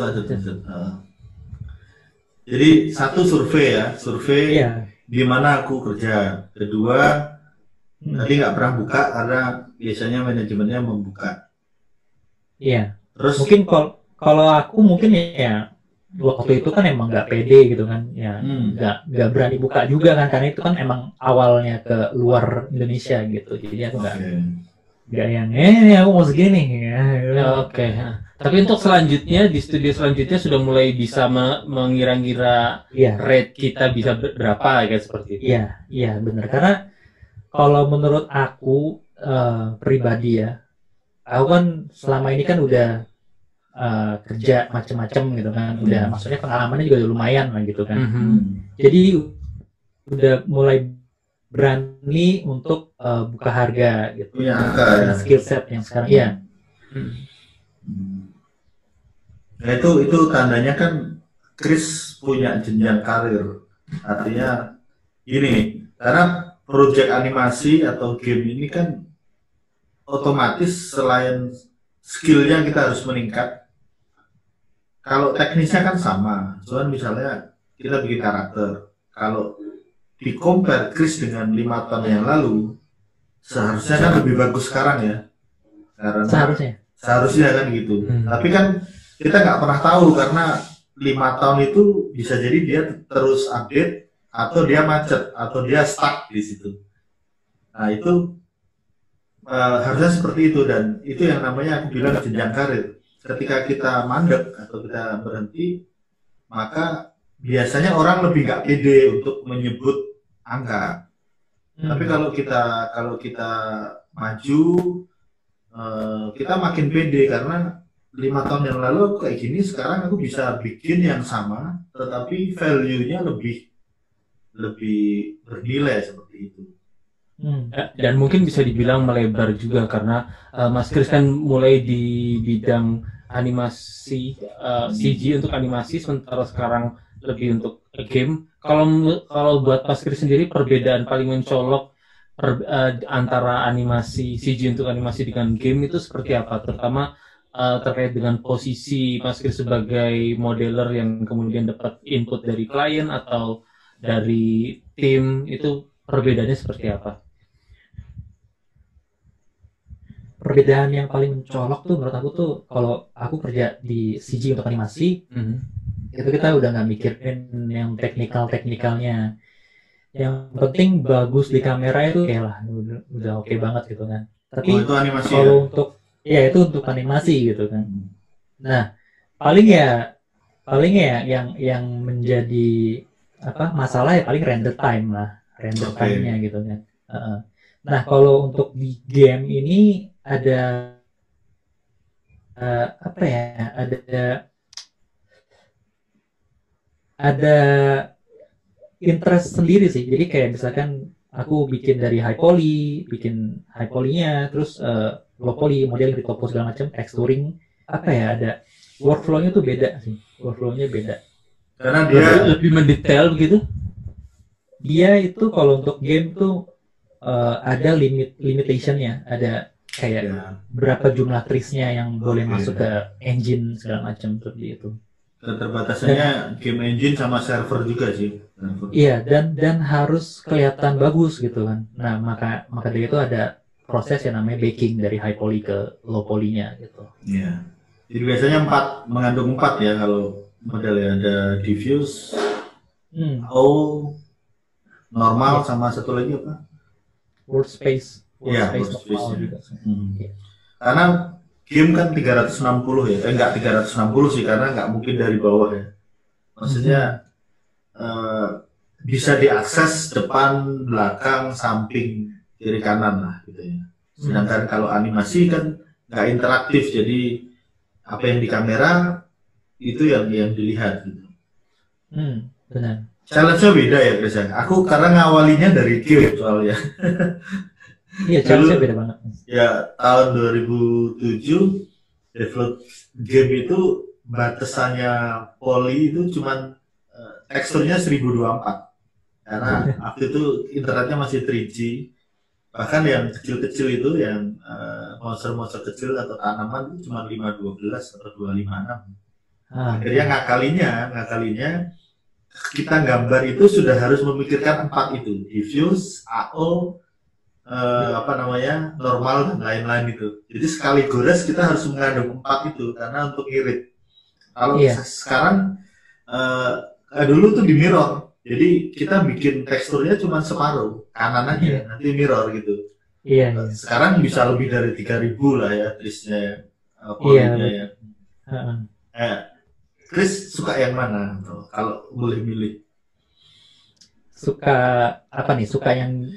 Jadi satu survei Iya. di mana aku kerja. Kedua tadi nggak pernah buka karena biasanya manajemennya membuka. Iya. Terus Mungkin kalau aku mungkin ya waktu itu kan emang nggak pede gitu kan, ya nggak berani buka juga kan, karena itu kan emang awalnya ke luar Indonesia gitu, jadi aku nggak yang aku mau segini ya. Oke. Tapi untuk selanjutnya di studio selanjutnya sudah mulai bisa mengira-ngira rate kita bisa berapa kayak seperti itu. Iya benar, karena kalau menurut aku pribadi ya, aku kan selama ini kan udah kerja macam-macam gitu kan, udah maksudnya pengalamannya juga udah lumayan lah gitu kan. Jadi udah mulai berani untuk buka harga gitu, punya angka ya. Skill set yang sekarang ya. Nah itu tandanya kan Chris punya jenjang karir. Artinya gini, karena proyek animasi atau game ini kan otomatis selain skillnya kita harus meningkat. Kalau teknisnya kan sama, cuman misalnya kita bikin karakter. Kalau di compare Chris dengan 5 tahun yang lalu, seharusnya kan lebih bagus sekarang ya. Karena seharusnya kan gitu. Tapi kan kita nggak pernah tahu, karena 5 tahun itu bisa jadi dia terus update, atau dia macet, atau dia stuck di situ. Nah itu harusnya seperti itu, dan itu yang namanya aku bilang jenjang karir. Ketika kita mandek atau kita berhenti, maka biasanya orang lebih nggak pede untuk menyebut angka. Tapi kalau kita maju, kita makin pede, karena 5 tahun yang lalu aku kayak gini, sekarang aku bisa bikin yang sama, tetapi value-nya lebih bernilai seperti itu. Dan mungkin bisa dibilang melebar juga karena Mas Chris kan mulai di bidang animasi, CG untuk animasi, sementara sekarang lebih untuk game. Kalau buat Mas Chris sendiri, perbedaan paling mencolok antara animasi CG untuk animasi dengan game itu seperti apa? Terutama terkait dengan posisi Mas Chris sebagai modeler yang kemudian dapat input dari klien atau dari tim, itu perbedaannya seperti apa? Perbedaan yang paling mencolok tuh menurut aku tuh, kalau aku kerja di CG untuk animasi, itu kita udah nggak mikirin yang teknikalnya. Yang penting bagus di kamera itu kayak lah udah oke banget gitu kan. Tapi itu animasi kalau itu untuk animasi gitu kan. Nah paling ya yang menjadi masalah ya paling render time lah, render time-nya gitu kan. Nah kalau untuk di game ini ada ada interest sendiri sih. Jadi kayak misalkan aku bikin dari high poly-nya, terus low poly, modeling, retopo segala macam, texturing, ada workflow-nya tuh beda sih. Workflow-nya beda. Karena dia lebih mendetail begitu. Dia itu kalau untuk game tuh ada limitation-nya, ada kayak berapa jumlah trees-nya yang boleh masuk ke engine segala macam seperti itu. Keterbatasannya game engine sama server juga sih. Iya, dan harus kelihatan bagus gitu kan. Nah, maka dari itu ada proses yang namanya baking dari high poly ke low poly-nya gitu. Iya. Jadi biasanya mengandung 4 ya kalau modelnya, ada diffuse, normal, sama satu lagi apa? World space. Iya, world space juga. Karena game kan 360 ya, enggak 360 sih, karena nggak mungkin dari bawah ya. Maksudnya bisa diakses depan, belakang, samping, kiri kanan lah gitu ya. Sedangkan kalau animasi kan nggak interaktif, jadi apa yang di kamera itu yang dilihat gitu. Benar. Challenge-nya beda ya Chris. Aku karena ngawalinya dari game soalnya. Iya, challenge-nya beda banget. Ya, tahun 2007 develop game itu batasannya poly itu cuman teksturnya 1024. Karena waktu itu internetnya masih 3G. Bahkan yang kecil-kecil itu, yang monster-monster kecil atau tanaman itu cuma 512 atau 256. Akhirnya ngakalinya kita gambar itu sudah harus memikirkan 4 itu, diffuse, AO, normal dan lain-lain itu. Jadi sekali gores kita harus mengandung 4 itu karena untuk irit. Kalau sekarang dulu tuh di mirror. Jadi kita bikin teksturnya cuma separuh, kanan aja, nanti mirror gitu. Iya. Sekarang bisa lebih dari 3.000 lah ya trisnya, polynya ya. Chris suka yang mana kalau boleh milih? Suka apa nih? Suka yang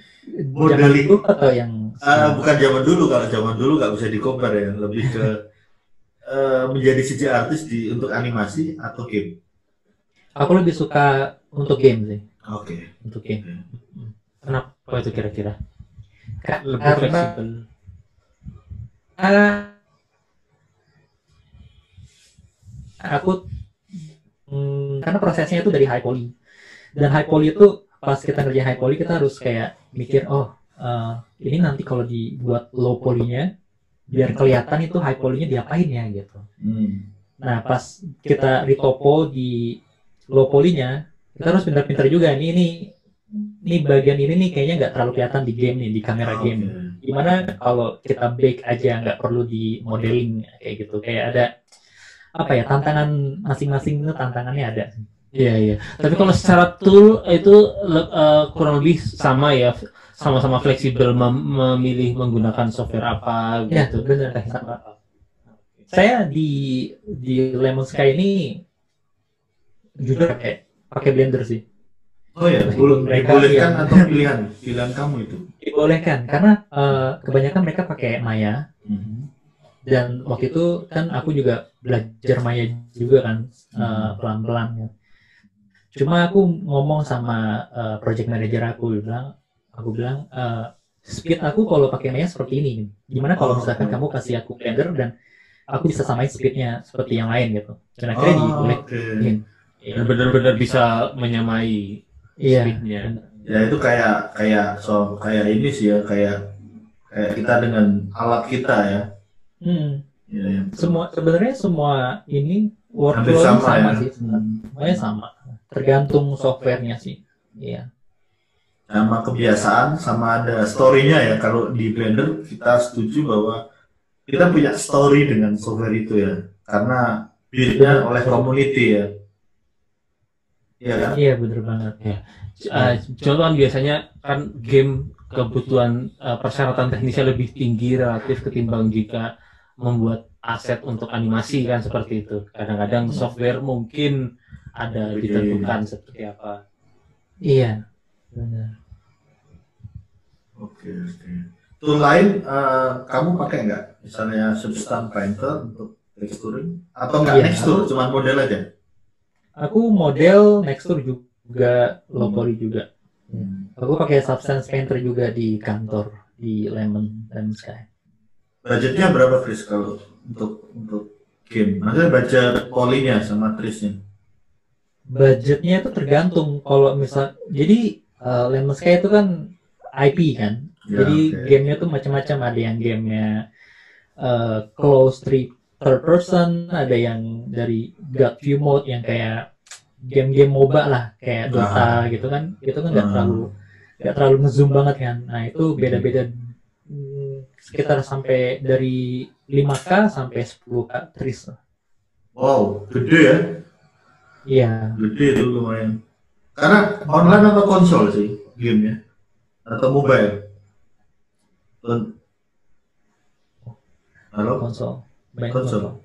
modeling dulu atau yang bukan zaman dulu. Kalau zaman dulu nggak bisa di-compare ya, lebih ke menjadi CG artist untuk animasi atau game. Aku lebih suka untuk game sih. Oke. Untuk game. Kenapa itu kira-kira? Lebih Karena aku karena prosesnya itu dari high poly, dan high poly itu pas kita kerja high poly kita harus kayak mikir ini nanti kalau dibuat low polynya biar kelihatan itu high polynya diapain ya gitu. Nah pas kita retopo di low polynya kita harus pintar-pintar juga ini bagian ini nih kayaknya nggak terlalu kelihatan di game nih, di kamera game. Gimana kalau kita bake aja, nggak perlu di modeling kayak gitu, kayak ada tantangan masing-masing itu, tantangannya ada. Iya. Tapi kalau secara tool itu kurang lebih sama ya, sama-sama fleksibel memilih menggunakan software apa gitu. Ya, benar. Sama. Saya di Lemon Sky ini juga pakai Blender sih. Oh ya, dibolehkan atau pilihan kamu itu? Dibolehkan karena kebanyakan mereka pakai Maya. Dan waktu itu kan aku juga belajar Maya juga kan, pelan-pelan ya. Cuma aku ngomong sama project manager aku bilang speed aku kalau pakai Maya seperti ini. Gimana kalau misalkan kamu kasih aku Blender dan aku bisa samain speednya seperti yang lain gitu. Dan akhirnya dibolehin. Ya, benar-benar bisa menyamai speednya. Ya itu kayak ini sih ya, kayak kita dengan alat kita ya. Ya. Sebenarnya semua ini workflow sama sih, semuanya sama. Tergantung softwarenya sih. Iya. Sama kebiasaan, sama ada story-nya ya. Kalau di Blender kita setuju bahwa kita punya story dengan software itu ya, karena build-nya oleh community ya. Iya kan? Iya benar banget. Ya. Contoh biasanya kan game kebutuhan persyaratan teknisnya lebih tinggi relatif ketimbang jika membuat aset untuk animasi kan, seperti itu. Kadang-kadang software mungkin ada ditentukan seperti apa. Iya, benar. Oke, oke. Tool lain kamu pakai nggak? Misalnya Substance Painter untuk texturing atau nggak Iya, Nextur, cuma model aja? aku model Nextur juga, low poly juga. Aku pakai Substance Painter juga di kantor di Lemon Sky. Budgetnya berapa Chris kalau untuk game? Maksudnya budget polinya sama Trisnya? Budgetnya itu tergantung. Kalau misal, jadi Lemon Sky itu kan IP kan. Ya, Jadi oke. gamenya tuh macam-macam. Ada yang gamenya close third person, ada yang dari God View mode yang kayak game-game MOBA lah, kayak Dota gitu kan. Itu kan nggak terlalu ngezoom banget kan. Nah itu beda-beda, sekitar sampai dari 5K sampai 10K tris. Wow, gede ya? Iya. Gede itu lumayan. Karena online atau konsol sih gamenya? Atau mobile? Halo? Konsol. Main Konsol.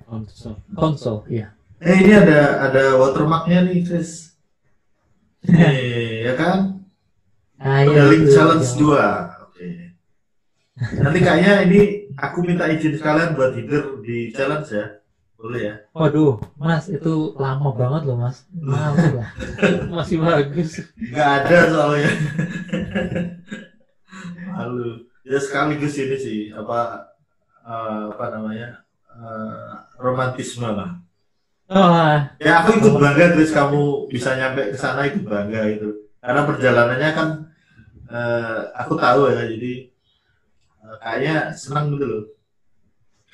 Konsol, iya. Ini ada watermarknya nih, Chris. Nih, ya kan? Modeling Challenge 2. Oke. Nanti kayaknya ini aku minta izin sekalian buat hidur di challenge ya. Boleh ya? Waduh, Mas, itu lama banget loh, Mas. Males lah. Masih bagus. Nggak ada soalnya. Malu. Ya sekaligus ini sih apa namanya romantisme lah. Oh, Ya aku ikut bangga terus kamu bisa nyampe ke sana, ikut bangga itu. Karena perjalanannya kan aku tahu ya, jadi kayaknya senang gitu loh.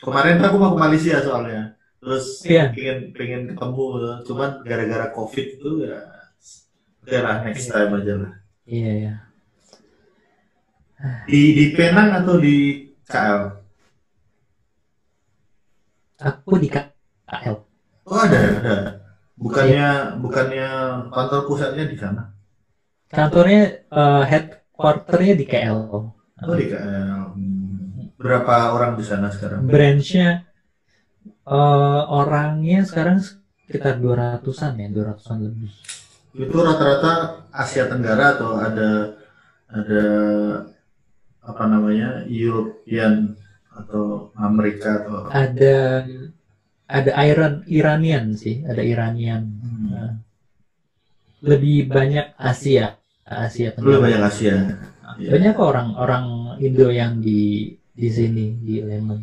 Kemarin aku mau ke Malaysia soalnya, terus iya. pengen ketemu, cuman gara-gara COVID itu ya, oke lah next time aja lah. Iya, iya. Di Penang atau di KL? Aku di KL. Oh ada. Bukannya kantor pusatnya di sana? Kantornya headquarternya di KL. Oh di KL. Berapa orang di sana sekarang? Branchnya orangnya sekarang sekitar 200-an ya, 200-an lebih. Itu rata-rata Asia Tenggara atau ada apa namanya European atau Amerika atau Ada Iranian sih, ada Iranian. Lebih banyak Asia Tenggara. lebih banyak Asia. Banyak kok orang Indo yang di sini di Lemon.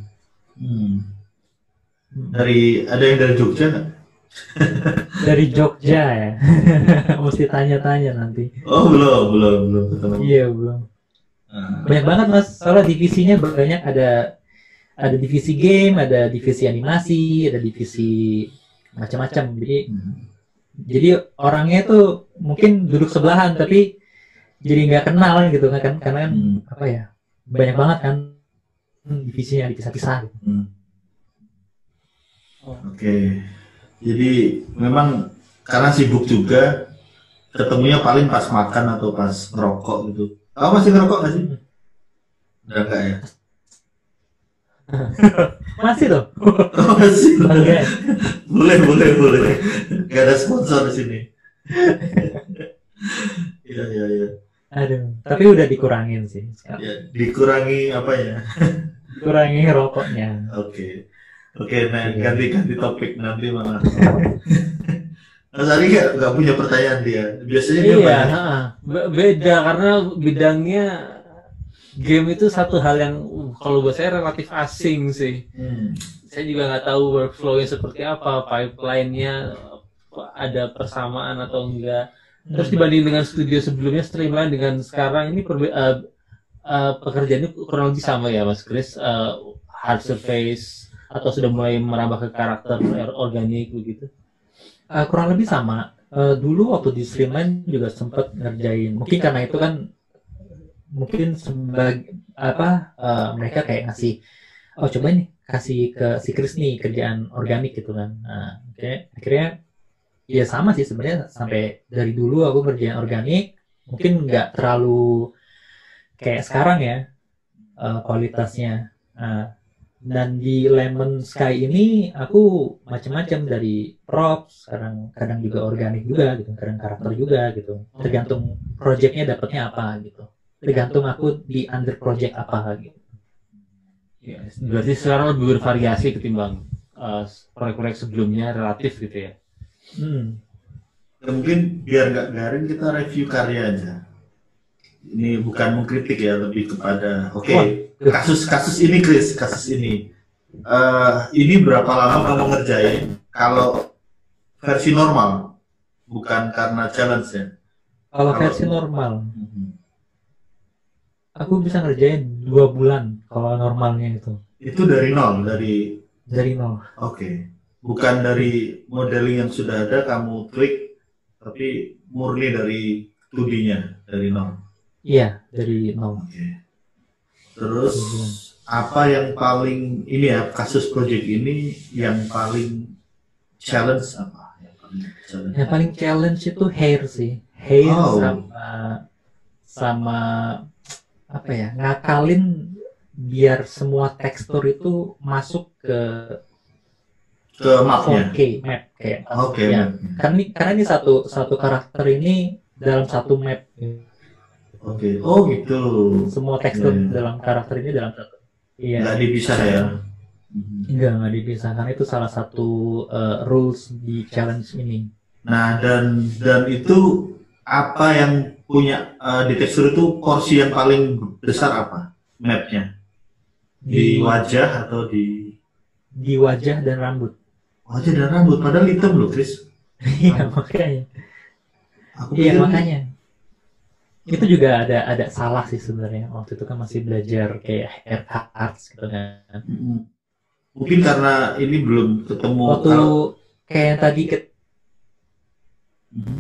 Ada yang dari Jogja nggak? Dari Jogja ya. Mesti tanya-tanya nanti. Oh belum ketemu. Iya belum. Banyak banget Mas. Soalnya divisinya banyak, ada divisi game, ada divisi animasi, ada divisi macam-macam. Jadi orangnya tuh mungkin duduk sebelahan tapi jadi nggak kenal gitu kan, karena kan apa ya, banyak banget kan divisinya dipisah-pisah. Oke. Jadi memang karena sibuk juga, ketemunya paling pas makan atau pas ngerokok gitu. Kamu masih ngerokok nggak sih? Udah enggak ya? Masih loh. Oh, masih. Okay. Boleh. Gak ada sponsor di sini. Iya. Aduh, tapi udah dikurangin sih sekarang. Ya, dikurangi apa ya? Kurangi rokoknya. Oke, nah ganti topik nanti malah. Mas Ari nggak punya pertanyaan dia. Biasanya dia banyak. Beda karena bidangnya game itu satu hal yang kalau buat saya relatif asing sih. Saya juga nggak tahu workflow-nya seperti apa, pipeline-nya ada persamaan atau enggak. Terus dibanding dengan studio sebelumnya, Streamline dengan sekarang ini pekerjaannya kurang lebih sama ya Mas Chris, hard surface atau sudah mulai merambah ke karakter organik begitu? Kurang lebih sama. Dulu waktu di Streamline juga sempat ngerjain. Mungkin karena itu kan mungkin sebagai mereka kayak ngasih, coba nih kasih ke si Chris nih kerjaan organik gitu kan. Nah, akhirnya ya sama sih sebenarnya, sampai dari dulu aku kerjaan organik, mungkin nggak terlalu kayak sekarang ya kualitasnya. Dan di Lemon Sky ini aku macam-macam, dari props, kadang juga organik juga gitu, kadang karakter juga gitu. Tergantung projectnya dapatnya apa gitu. Tergantung aku di under project apa gitu. Ya, berarti sekarang lebih bervariasi ketimbang proyek-proyek sebelumnya relatif gitu ya. Ya, mungkin biar nggak garing kita review karya aja. Ini bukan mengkritik ya, lebih kepada kasus ini Chris, kasus ini. Ini berapa lama kamu ngerjain? Kalau versi normal, bukan karena challenge ya. Kalau versi normal, aku bisa ngerjain 2 bulan kalau normalnya itu. Itu dari nol, dari nol. Oke. Bukan dari modeling yang sudah ada kamu klik, tapi murni dari 2D-nya, dari nol. Iya, dari nol. Oke. Terus apa yang paling ini ya, kasus project ini yang paling challenge apa? Yang paling challenge itu hair sih. Hair sama apa ya? Ngakalin biar semua tekstur itu masuk ke mapnya. 4K map kayak. Oke. Ya. Karena ini satu karakter ini dalam satu map. Oke. Oh gitu. Semua tekstur dalam karakter ini dalam satu. Iya. Nggak dipisah ya? Nggak dipisahkan, itu salah satu rules di challenge ini. Nah, dan itu apa yang punya di tekstur itu porsi yang paling besar apa? Mapnya? Di wajah atau di wajah dan rambut. Wajah dan rambut, padahal hitam loh, Chris. Iya, makanya. Makanya. Itu juga ada salah sih sebenarnya. Waktu itu kan masih belajar kayak hair arts gitu kan. Mungkin karena ini belum ketemu. Waktu kayak tadi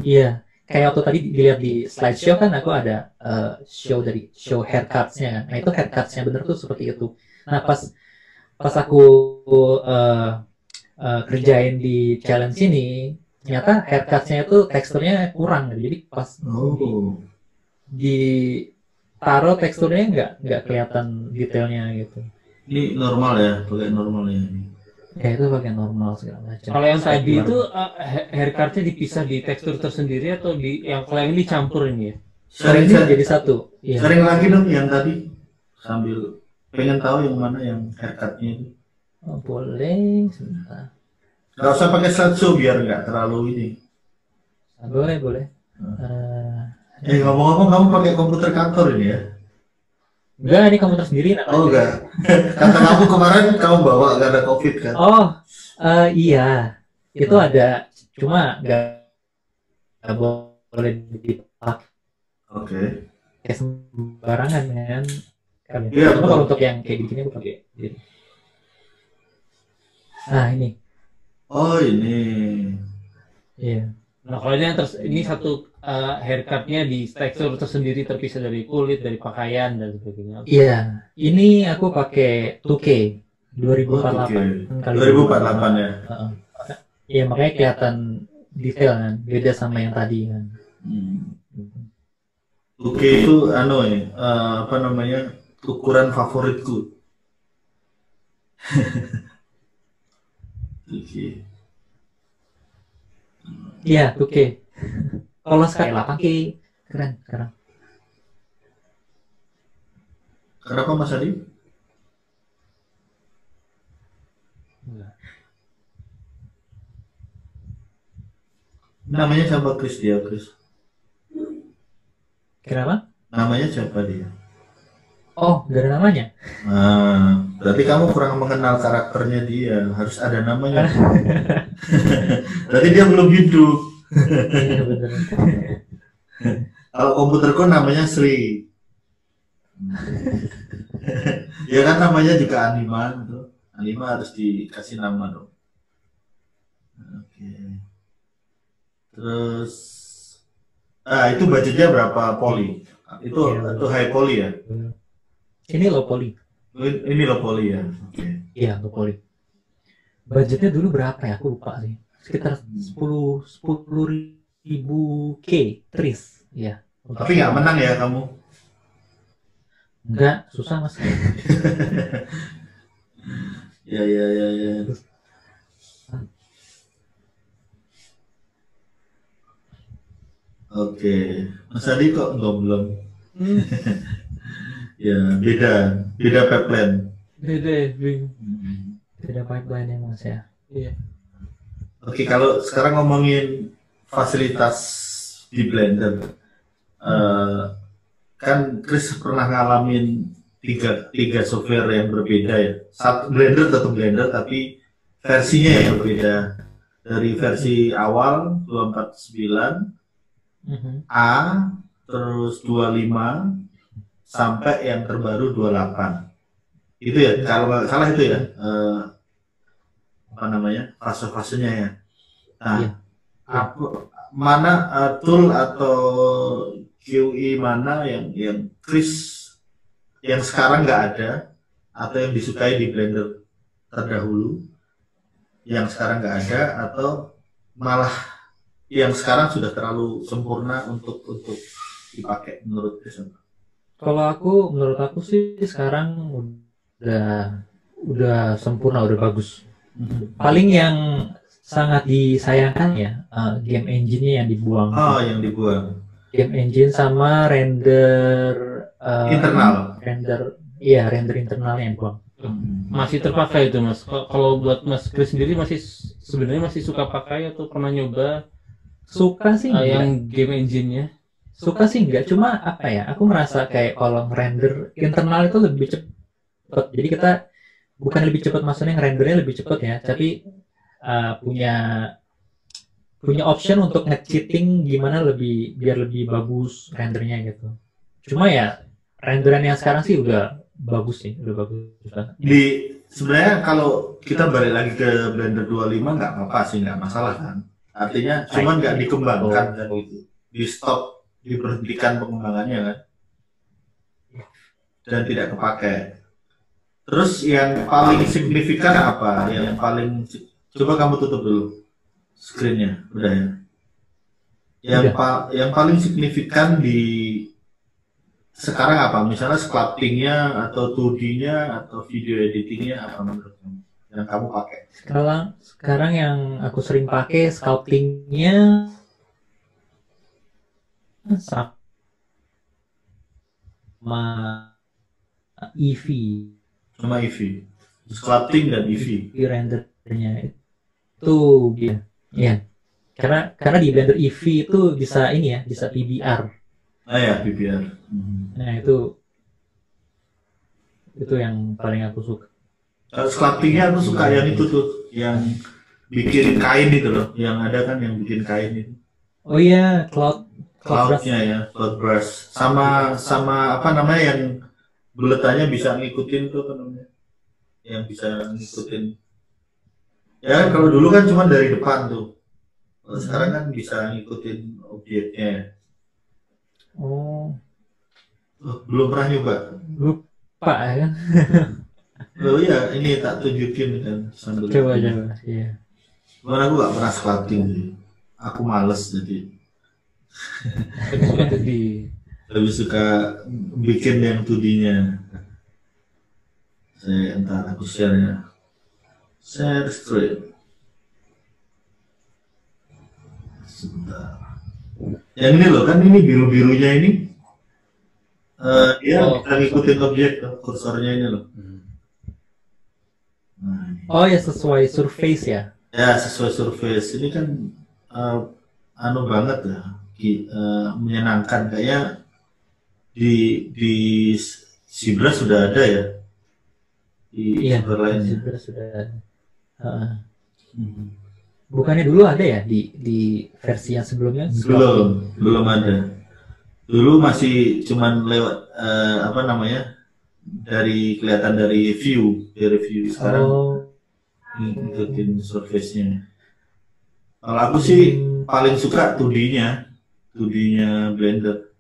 iya, kayak waktu tadi dilihat di slideshow kan aku ada show haircuts-nya kan. Nah, itu haircuts-nya bener tuh seperti itu. Nah, pas aku kerjain di challenge ini, ternyata haircuts-nya itu teksturnya kurang. Jadi pas ditaruh teksturnya nggak kelihatan detailnya gitu. Ini normal ya, pakai normal ya. Ya itu pakai normal segala macam. Kalau yang tadi itu haircutnya dipisah di tekstur tersendiri atau kalau yang ini campur ini ya? Sering jadi satu. Iya. Sering lagi dong yang tadi, sambil pengen tahu yang mana yang haircutnya itu. Oh, boleh sebentar. Nggak usah pakai slideshow biar nggak terlalu ini. Boleh. Ngomong-ngomong, kamu pakai komputer kantor ini ya? Enggak, ini komputer sendiri. Oh enggak. Kata kamu kemarin kamu bawa karena COVID kan? Oh, iya. Itu ada, cuma nggak boleh dipakai. Oke. Kayak sembarangan kan? Iya. Cuma kalau untuk yang kayak gini aku pakai. Nah ini. Oh ini. Iya. Nah kalau ini satu haircutnya di tekstur tersendiri terpisah dari kulit, dari pakaian dan sebagainya. Iya, ini aku pakai 2K 2048 kali 2048 ya. Iya makanya kelihatan detail kan, beda sama yang tadi kan. 2K itu apa namanya, ukuran favoritku. 2K. Iya, 2K. Kalau sekarang 8K keren sekarang. Kenapa Mas Adi? Namanya siapa Chris dia, Chris? Kenapa? Namanya siapa dia? Oh, gak ada namanya. Nah, berarti kamu kurang mengenal karakternya dia. Harus ada namanya. Berarti dia belum hidup. Iya benar. Kalau komputerku namanya Sri. Ya kan namanya juga Anima tuh. Anima harus dikasih nama dong. Oke. Terus itu budgetnya berapa poly? Itu high poly ya? Ini low poly. Ini low poly ya. Oke. Iya, low poly. Budgetnya dulu berapa ya? Aku lupa sih. Sekitar 10.000 K tris. Iya. Tapi nggak menang ya kamu? Enggak, susah mas. Ya, ya, ya, ya. Oke, Mas Adi kok belum? Ya, beda pipeline. Beda, Beda pipeline ya Mas ya. iya. Oke, kalau sekarang ngomongin fasilitas di Blender, kan Chris pernah ngalamin tiga software yang berbeda ya. Satu Blender tetap Blender, tapi versinya yang berbeda. Dari versi awal 249 A, terus 25 sampai yang terbaru 28. Itu ya, kalau nggak salah itu ya. Apa namanya, fase-fasenya ya. Nah, Iya. Mana tool atau QE mana yang Chris yang sekarang nggak ada atau yang disukai di Blender terdahulu yang sekarang nggak ada, atau malah yang sekarang sudah terlalu sempurna untuk dipakai menurut Chris? Kalau menurut aku sih sekarang udah sempurna, udah bagus. Paling yang sangat disayangkan ya game engine-nya yang dibuang. Oh, yang dibuang. Game engine sama render Internal. render internalnya yang dibuang. Masih terpakai itu Mas. Kalau buat Mas Chris sendiri sebenarnya masih suka pakai atau pernah nyoba Suka sih enggak. yang game engine-nya? Suka sih enggak, cuma apa ya? Aku merasa kayak kalau render internal itu lebih cepat. Jadi kita bukan lebih cepat, maksudnya rendernya lebih cepat ya, tapi punya option untuk nge-cheating gimana biar lebih bagus rendernya gitu. Cuma ya renderan yang sekarang sih udah bagus banget. Sebenarnya kalau kita balik lagi ke Blender 25 nggak apa-apa sih, nggak masalah kan. Artinya cuman nggak dikembangkan kan itu. Di stop, diberhentikan pengembangannya kan. Dan tidak kepakai. Terus yang paling signifikan apa? Coba kamu tutup dulu screen-nya, udah ya. Yang paling signifikan di sekarang apa? Misalnya sculpting-nya atau 2D-nya atau video editing-nya apa menurut kamu? Yang kamu pakai? Sekarang yang aku sering pakai sculpting-nya sama Eevee. Sama Eevee. Sculpting dan Eevee. Rendernya itu ya. Karena di Blender Eevee itu bisa ini ya, bisa PBR. Ah ya, PBR. Nah, itu yang paling aku suka. Sculptingnya aku suka yang itu tuh, yang bikin kain itu loh, yang ada kan yang bikin kain itu. Oh iya, Cloud-nya ya, cloud brush. Sama apa namanya yang buletannya bisa ngikutin tuh apa namanya? Yang bisa ngikutin. Ya kalau dulu kan cuma dari depan tuh. Kalau sekarang kan bisa ngikutin objeknya. Oh, Belum pernah nyoba. lupa ya kan? Oh iya, ini tak tunjukin kan sambil. Coba. Iya. Cuman aku gak pernah sculpting sih. Aku males jadi. Lebih suka bikin yang 2D-nya. Entar aku share-nya. Share screen. Sebentar. Yang ini loh, kan ini biru-birunya ini. Dia bisa ngikutin objek tuh, kursornya ini loh. Nah, ini. Oh ya, sesuai surface ya. Ya, sesuai surface. Ini kan anu banget ya. Menyenangkan, kayak di ZBrush sudah ada ya, di software lainnya. ZBrush sudah ada. Bukannya dulu ada ya di versi yang sebelumnya? Belum ada. Dulu masih cuman lewat apa namanya, kelihatan dari view. Sekarang ngikutin surface-nya. Kalau aku sih paling suka 2D-nya Blender,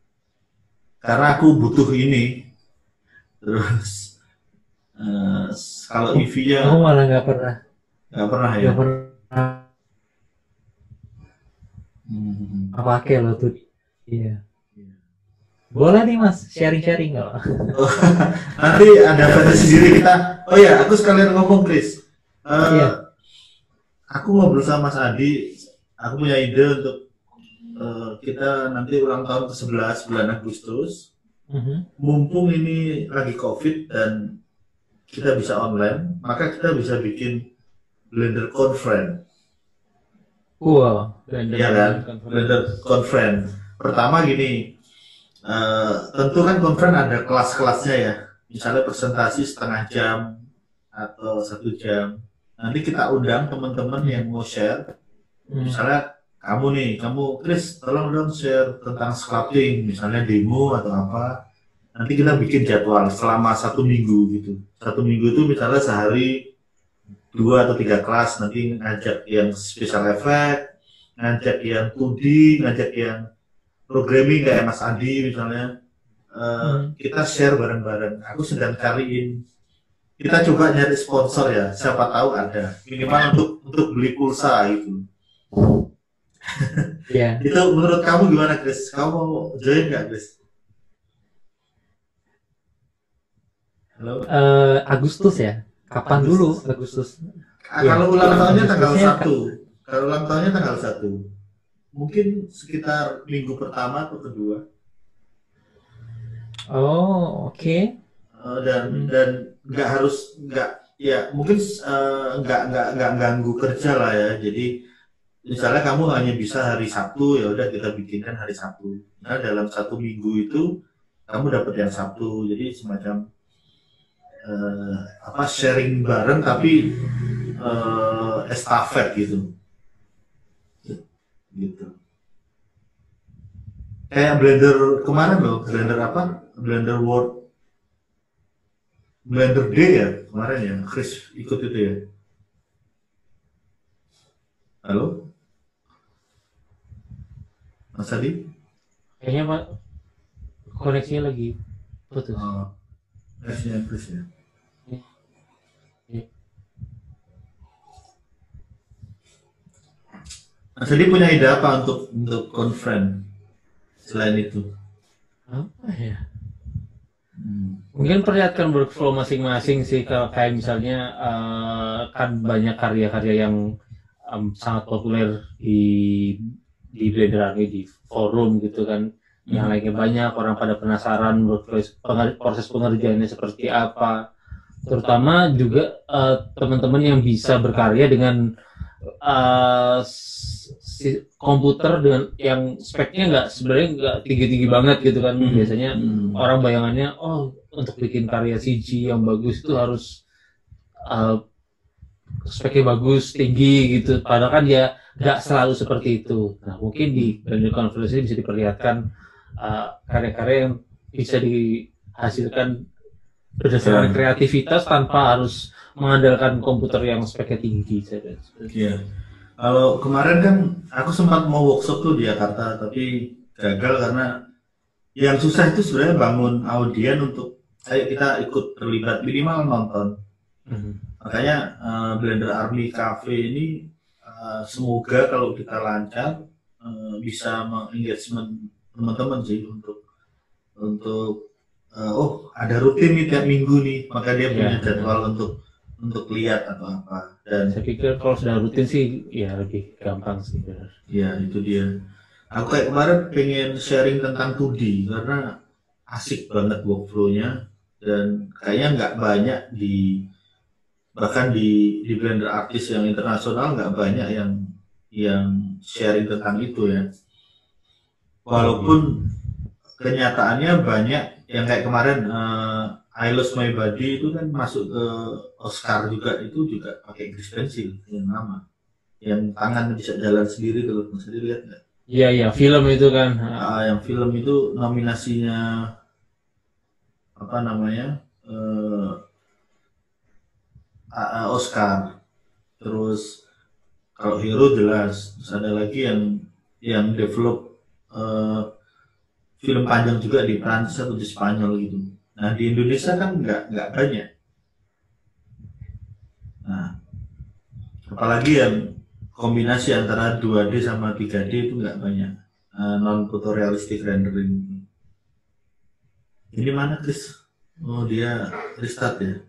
karena aku butuh ini. Terus kalau Eevee-nya malah nggak pernah ya. Nggak pernah pakai loh tuh. Iya. Boleh nih Mas, sharing-sharing nggak? Nanti ada versi sendiri kita. Oh ya, aku sekalian ngomong Chris. Iya. Aku ngobrol sama Mas Adi. Aku punya ide untuk kita nanti ulang tahun ke-11 bulan Agustus. Mumpung ini lagi COVID dan kita bisa online, maka kita bisa bikin Blender Conference. Wow, Iya kan? Blender Conference. Pertama gini, tentu kan conference ada kelas-kelasnya ya. Misalnya presentasi setengah jam atau 1 jam. Nanti kita undang teman-teman yang mau share. Misalnya kamu Chris, tolong dong share tentang sculpting, misalnya demo atau apa. Nanti kita bikin jadwal selama 1 minggu gitu. 1 minggu itu misalnya sehari 2 atau 3 kelas, nanti ngajak yang special effect, ngajak yang 2D, ngajak yang programming kayak Mas Adi misalnya. Kita share bareng-bareng. Aku sedang cariin. Kita coba nyari sponsor ya, siapa tahu ada. Minimal untuk beli pulsa gitu. Iya. Itu menurut kamu gimana, Chris? Kamu mau join nggak, Chris? Halo? Agustus ya? Kapan dulu Agustus? Kalau ulang tahunnya tanggal 1. Kalau ulang tahunnya tanggal 1. Mungkin sekitar minggu pertama atau kedua. Oh, oke. Dan mungkin nggak ganggu kerja lah ya. Jadi misalnya kamu hanya bisa hari Sabtu, ya udah kita bikinkan hari Sabtu. Nah, dalam 1 minggu itu kamu dapat yang Sabtu. Jadi semacam sharing bareng tapi estafet gitu. Kayak Blender kemarin loh, Blender World, Blender Day ya kemarin ya, Chris ikut itu ya. Halo, Mas Adi? Kayaknya Pak koneksinya lagi putus. Koneksinya Chris ya. Mas Adi punya ide apa untuk conference selain itu? Apa ya? Mungkin perlihatkan workflow masing-masing sih, kayak misalnya kan banyak karya-karya yang sangat populer di Blender Army, di forum gitu kan, yang lainnya banyak, orang pada penasaran proses pengerjaannya seperti apa, terutama juga teman-teman yang bisa berkarya dengan komputer dengan yang speknya sebenarnya nggak tinggi-tinggi banget gitu kan. Biasanya orang bayangannya untuk bikin karya CG yang bagus itu harus speknya bagus, tinggi gitu, padahal kan ya nggak selalu seperti itu. Nah, mungkin di Blender Conference ini bisa diperlihatkan karya-karya yang bisa dihasilkan berdasarkan kreativitas tanpa harus mengandalkan komputer yang speknya tinggi. Iya. Kalau kemarin kan aku sempat mau workshop tuh di Jakarta, tapi gagal karena yang susah itu sebenarnya bangun audien untuk ayo kita ikut terlibat, minimal nonton. Makanya Blender Army Cafe ini semoga kalau kita lancar bisa mengengagement teman-teman sih untuk ada rutin nih tiap minggu nih, maka dia punya jadwal untuk lihat atau apa. Dan saya pikir kalau sudah rutin sih ya lebih gampang sih. Ya itu dia. Aku kayak kemarin pengen sharing tentang 2D karena asik banget workflow-nya, dan kayaknya nggak banyak bahkan di Blender artis yang internasional nggak banyak yang sharing tentang itu ya. Walaupun kenyataannya banyak yang kayak kemarin I Lost My Body itu kan masuk ke Oscar juga, itu juga pakai grease pencil yang nama, yang tangan bisa jalan sendiri, kalau bisa dilihat nggak? Iya, film itu kan. Yang film itu nominasinya apa namanya Oscar. Terus kalau Hero jelas, terus ada lagi yang develop film panjang juga di Prancis atau di Spanyol gitu. Nah di Indonesia kan nggak banyak. Nah apalagi yang kombinasi antara 2D sama 3D itu nggak banyak, non fotorealistic rendering. Ini mana Chris? Oh dia restart ya.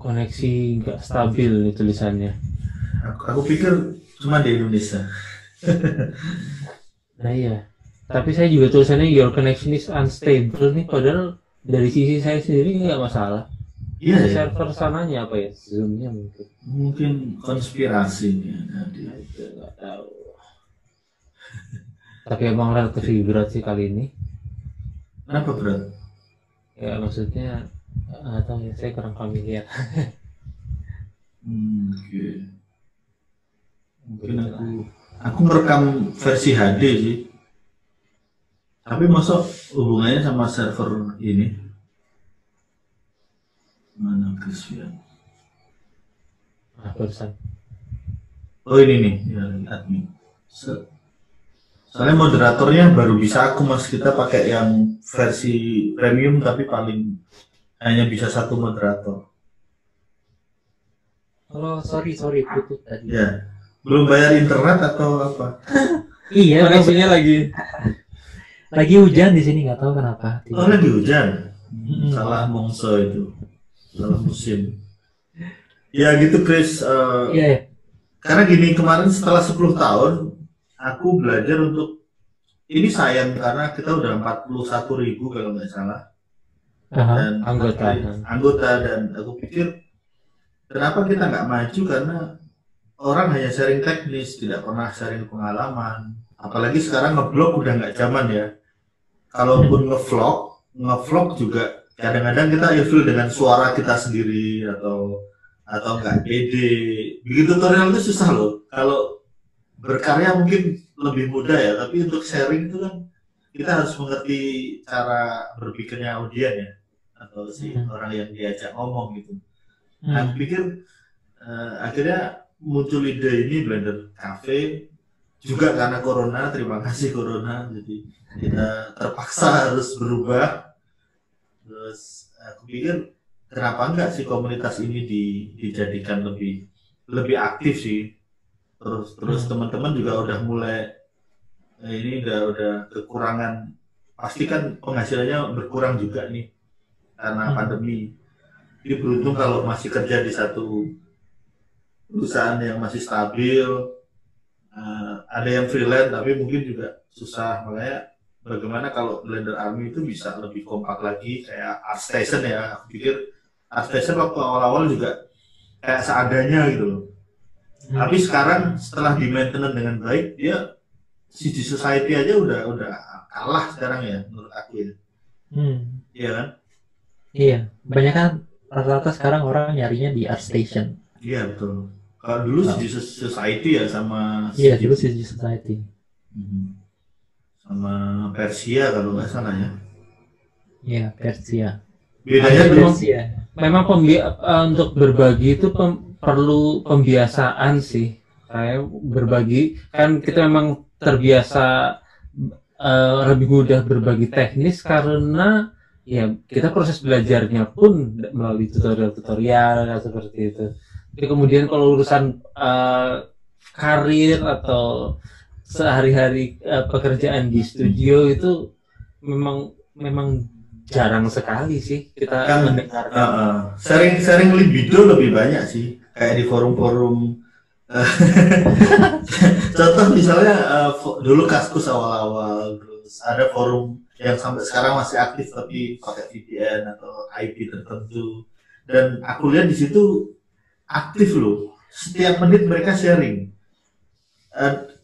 Koneksi nggak stabil nih tulisannya. Aku pikir cuma di Indonesia. Nah iya. Tapi saya juga tulisannya your connection is unstable nih, padahal dari sisi saya sendiri nggak masalah. Iya ya. Server sananya apa ya? Zoom-nya mungkin. Mungkin konspirasi nih. Nggak tahu. Tapi emang relatif berat sih kali ini. Kenapa berat? Ya maksudnya nggak tahu ya, saya kurang familiar. Oke. Mungkin aku merekam versi HD sih. Tapi masuk hubungannya sama server ini. Mana Christian? Barusan. Oh ini nih, ya, admin. Soalnya moderatornya baru bisa aku mas, kita pakai yang versi premium tapi paling hanya bisa satu moderator. Oh sorry putus tadi. Ya, belum bayar internet atau apa? Iya, Koneksinya lagi hujan di sini nggak tahu kenapa. Oh lagi hujan. Salah mongso itu, salah musim. Ya gitu Chris. Iya. Karena gini, kemarin setelah 10 tahun aku belajar untuk ini sayang karena kita udah 41.000 kalau nggak salah. Dan anggota dan aku pikir kenapa kita nggak maju, karena orang hanya sharing teknis, tidak pernah sharing pengalaman. Apalagi sekarang ngeblog udah nggak zaman ya. Kalaupun ngevlog juga kadang-kadang kita ilfil dengan suara kita sendiri atau nggak pede. Bikin tutorial itu susah loh. Kalau berkarya mungkin lebih mudah ya, tapi untuk sharing itu kan kita harus mengerti cara berpikirnya audien ya, atau si orang yang diajak ngomong gitu. Nah, aku pikir akhirnya muncul ide ini Blender Cafe juga karena corona. Terima kasih corona, jadi kita terpaksa harus berubah. Terus aku pikir kenapa enggak sih komunitas ini dijadikan lebih aktif sih. Terus teman-teman juga udah mulai ini udah kekurangan, pasti kan penghasilannya berkurang juga nih karena pandemi. Jadi beruntung kalau masih kerja di satu perusahaan yang masih stabil. Ada yang freelance tapi mungkin juga susah, makanya bagaimana kalau Blender Army itu bisa lebih kompak lagi kayak ArtStation ya. Aku pikir ArtStation waktu awal-awal juga kayak seadanya gitu loh. Tapi sekarang setelah di maintenance dengan baik, dia CG Society aja udah kalah sekarang ya menurut aku ya. Iya kan? Iya, banyak kan rata-rata sekarang orang nyarinya di ArtStation. Iya betul. Kalau dulu CG Society ya sama iya dulu CG Society sama Persia kalau nggak salah ya. Iya Persia. Bedanya memang untuk berbagi itu perlu pembiasaan sih. Kayak berbagi kan kita memang terbiasa lebih mudah berbagi teknis karena ya kita proses belajarnya pun melalui tutorial seperti itu. Jadi kemudian kalau urusan karir atau sehari-hari pekerjaan di studio itu memang jarang sekali sih kita mendengarkan. Sharing libido lebih banyak sih, kayak di forum-forum. Contoh misalnya dulu Kaskus awal-awal, terus ada forum yang sampai sekarang masih aktif tapi pakai VPN atau IP tertentu, dan aku lihat di situ aktif loh, setiap menit mereka sharing.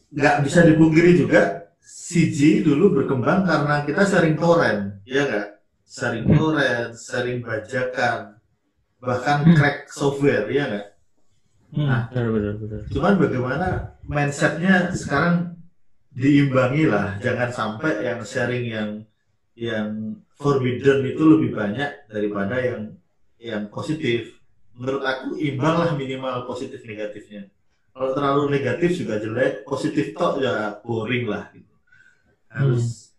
Nggak bisa dipungkiri juga CG dulu berkembang karena kita sharing torrent, ya nggak? Sharing torrent, sharing bajakan, bahkan crack software, ya nggak? Nah, benar. Cuman bagaimana mindsetnya sekarang diimbangi lah, jangan sampai yang sharing yang forbidden itu lebih banyak daripada yang positif. Menurut aku imbang lah, minimal positif negatifnya. Kalau terlalu negatif juga jelek, positif tok ya boring lah gitu. Harus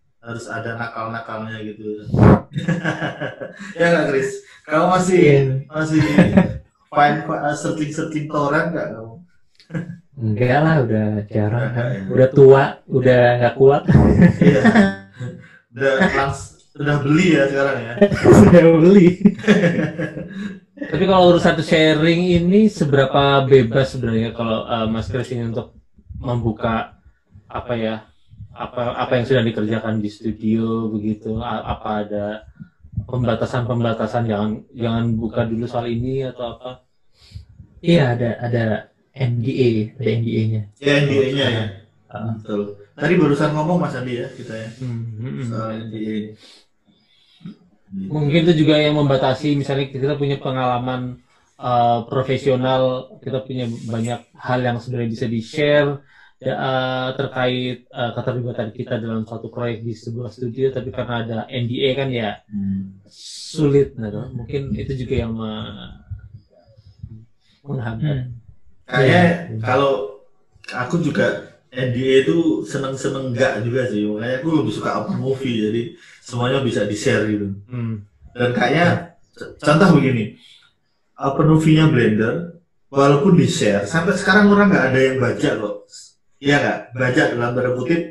ada nakal-nakalnya gitu. Ya nggak Chris? Kamu masih searching torrent nggak kamu? Enggak lah, udah jarang. Udah tua, udah nggak kuat. Iya. Udah beli ya sekarang ya. Saya beli. Tapi kalau urusan sharing ini seberapa bebas sebenarnya kalau Mas Kris ini untuk membuka apa ya, apa yang sudah dikerjakan di studio begitu, apa ada pembatasan jangan buka dulu soal ini atau apa? Iya, ada NDA-nya. Ya NDA-nya ya. Betul. Tadi barusan ngomong Mas Andi ya kita ya. Soal NDA ini. Mungkin itu juga yang membatasi, misalnya kita punya pengalaman profesional, kita punya banyak hal yang sebenarnya bisa di-share terkait keterlibatan kita dalam suatu proyek di sebuah studio, tapi karena ada NDA kan ya sulit. Mungkin itu juga yang menghambat. Kayaknya kalau aku juga NDA itu seneng enggak juga sih, makanya aku lebih suka open movie, jadi semuanya bisa di-share gitu. Dan kayaknya contoh begini, open movie-nya Blender walaupun di-share sampai sekarang orang nggak ada yang baca kok. Iya nggak? Baca dalam tanda kutip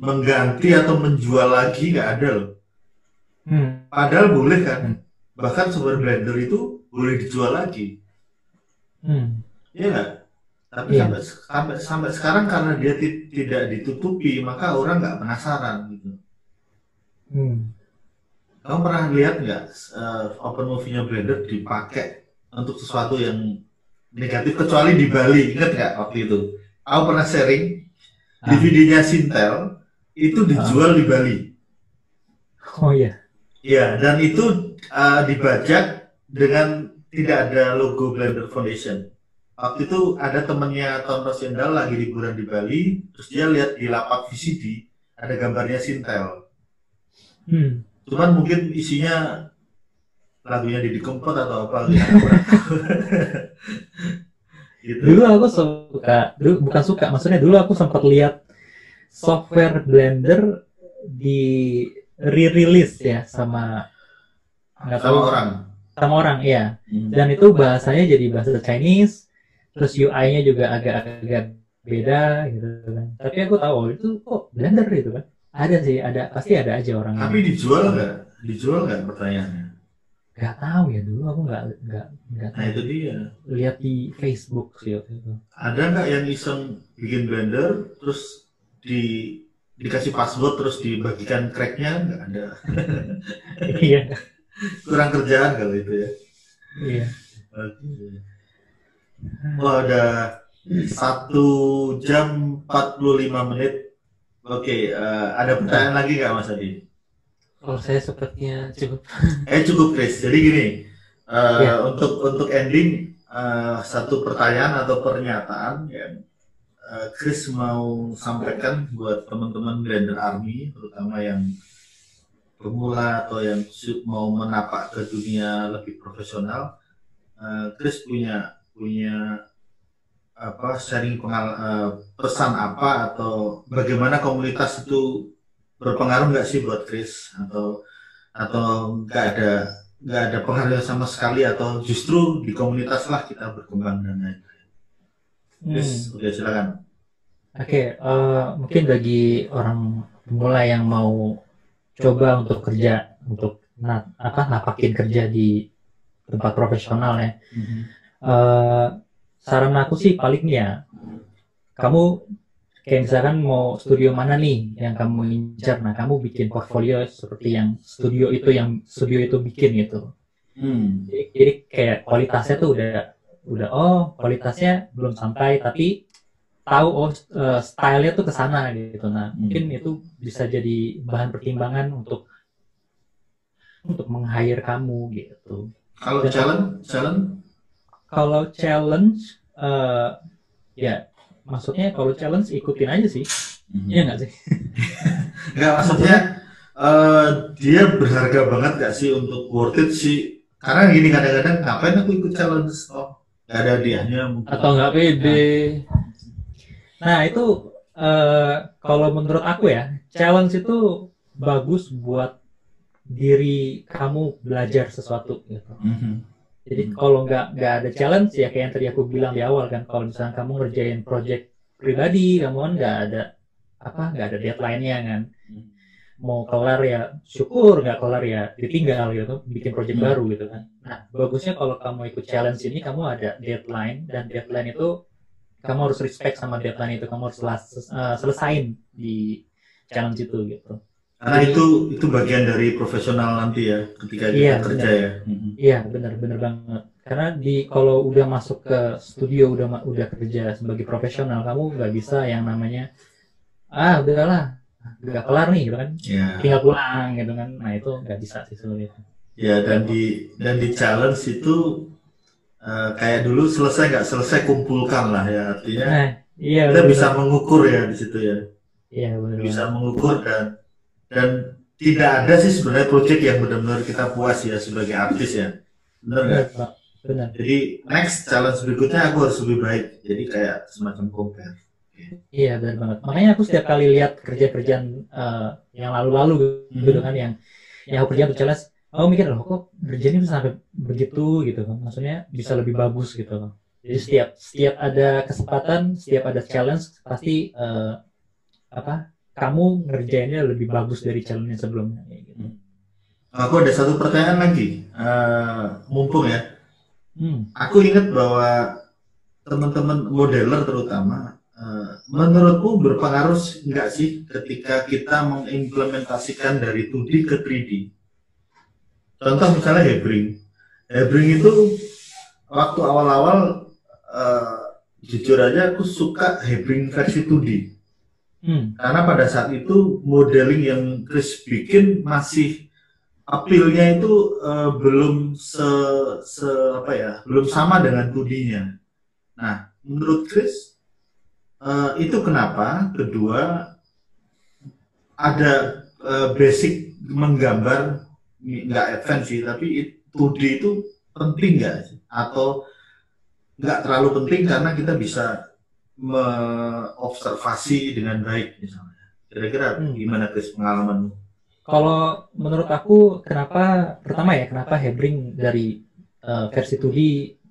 mengganti atau menjual lagi nggak ada loh. Padahal boleh kan, bahkan software Blender itu boleh dijual lagi. Iya nggak? Tapi sampai sekarang karena dia tidak ditutupi, maka orang nggak penasaran gitu. Kamu pernah lihat nggak open movie-nya Blender dipakai untuk sesuatu yang negatif kecuali di Bali? Ingat nggak waktu itu? Aku pernah sharing DVD-nya Sintel itu dijual di Bali. Oh iya. Iya, dan itu dibajak dengan tidak ada logo Blender Foundation. Waktu itu ada temennya Tom Rosendal lagi liburan di Bali, terus dia lihat di lapak VCD ada gambarnya Sintel. Cuman mungkin isinya lagunya Didi Kempot atau apa gitu. Gitu. Dulu aku maksudnya dulu aku sempat lihat software Blender di re-release ya sama orang ya. Dan itu bahasanya jadi bahasa Chinese, terus UI-nya juga agak beda gitu kan. Tapi aku tahu itu kok Blender itu kan. Ada sih, pasti ada aja orang. Tapi dijual nggak pertanyaannya? Gak tahu ya, dulu aku nggak Nah itu dia. Lihat di Facebook sih waktu itu. Ada nggak yang iseng bikin Blender terus dikasih password terus dibagikan cracknya? Nggak ada. Iya. Kurang kerjaan kalau itu ya. Iya. Wah, ada 1 jam 45 menit. Oke, ada pertanyaan lagi nggak Mas Adi? Kalau saya sepertinya cukup. Cukup Chris. Jadi gini, untuk ending satu pertanyaan atau pernyataan yang Chris mau sampaikan buat teman-teman Blender Army, terutama yang pemula atau yang mau menapak ke dunia lebih profesional. Chris punya apa sharing pesan apa atau bagaimana komunitas itu berpengaruh nggak sih buat Chris atau nggak ada pengaruh sama sekali atau justru di komunitas lah kita berkembang dan lain-lain. Chris, udah silakan. Oke, mungkin bagi orang pemula yang mau coba untuk kerja napakin kerja di tempat profesional ya. Saran aku sih paling ya kamu kayak misalkan mau studio mana nih yang kamu incar, nah kamu bikin portfolio seperti yang studio itu bikin gitu. Jadi kayak kualitasnya tuh udah kualitasnya belum sampai tapi tahu stylenya tuh kesana gitu. Nah mungkin itu bisa jadi bahan pertimbangan untuk meng-hire kamu gitu. Kalau challenge ya maksudnya kalau challenge ikutin aja sih. Iya nggak sih? Nggak, maksudnya dia berharga banget nggak sih untuk worth it sih? Karena gini, kadang-kadang ngapain aku ikut challenge, nggak ada hadiahnya atau nggak pede. Nah itu kalau menurut aku ya, challenge itu bagus buat diri kamu belajar sesuatu gitu. Jadi kalau nggak ada challenge ya kayak yang tadi aku bilang di awal kan, kalau misalnya kamu ngerjain project pribadi, kamu kan nggak ada deadline-nya kan. mau kelar ya syukur, nggak kelar ya ditinggal gitu, bikin project baru gitu kan. Nah bagusnya kalau kamu ikut challenge ini kamu ada deadline, dan deadline itu kamu harus respect sama deadline itu, kamu harus selesain di challenge itu gitu. Karena itu bagian dari profesional nanti ya ketika kita kerja ya. Iya benar banget. Karena kalau udah masuk ke studio udah kerja sebagai profesional, kamu nggak bisa yang namanya udahlah udah kelar nih gitu kan, tinggal pulang gitu kan. Nah itu nggak bisa sih sebenarnya. Ya, dan di challenge itu kayak dulu selesai nggak selesai kumpulkan lah ya, artinya kita bisa mengukur ya di situ ya. Iya benar. Bisa mengukur dan tidak ada sih sebenarnya project yang benar-benar kita puas ya sebagai artis ya, benar nggak? Benar. Jadi next challenge berikutnya aku harus lebih baik, jadi kayak semacam compare. Iya benar banget. Makanya aku setiap kali lihat kerjaan yang lalu-lalu gitu kan, yang aku kerjaan tuh challenge, aku mikir loh kok kerjanya bisa sampai begitu gitu kan, maksudnya bisa lebih bagus gitu. Jadi setiap ada kesempatan, setiap ada challenge pasti kamu ngerjainnya lebih bagus dari challenge sebelumnya gitu. Aku ada satu pertanyaan lagi, mumpung ya. Aku ingat bahwa teman-teman modeler terutama, menurutmu berpengaruh nggak sih ketika kita mengimplementasikan dari 2D ke 3D? Contoh misalnya Hebring itu waktu awal-awal jujur aja aku suka Hebring versi 2D. Karena pada saat itu modeling yang Chris bikin masih appeal-nya itu belum belum sama dengan 2D-nya. Nah, menurut Chris itu kenapa? Kedua, ada basic menggambar nggak advance sih, tapi 2D itu penting nggak sih? Atau nggak terlalu penting karena kita bisa mengobservasi dengan baik misalnya. Kira-kira gimana Chris pengalamanmu? Kalau menurut aku kenapa Hebring dari versi 2D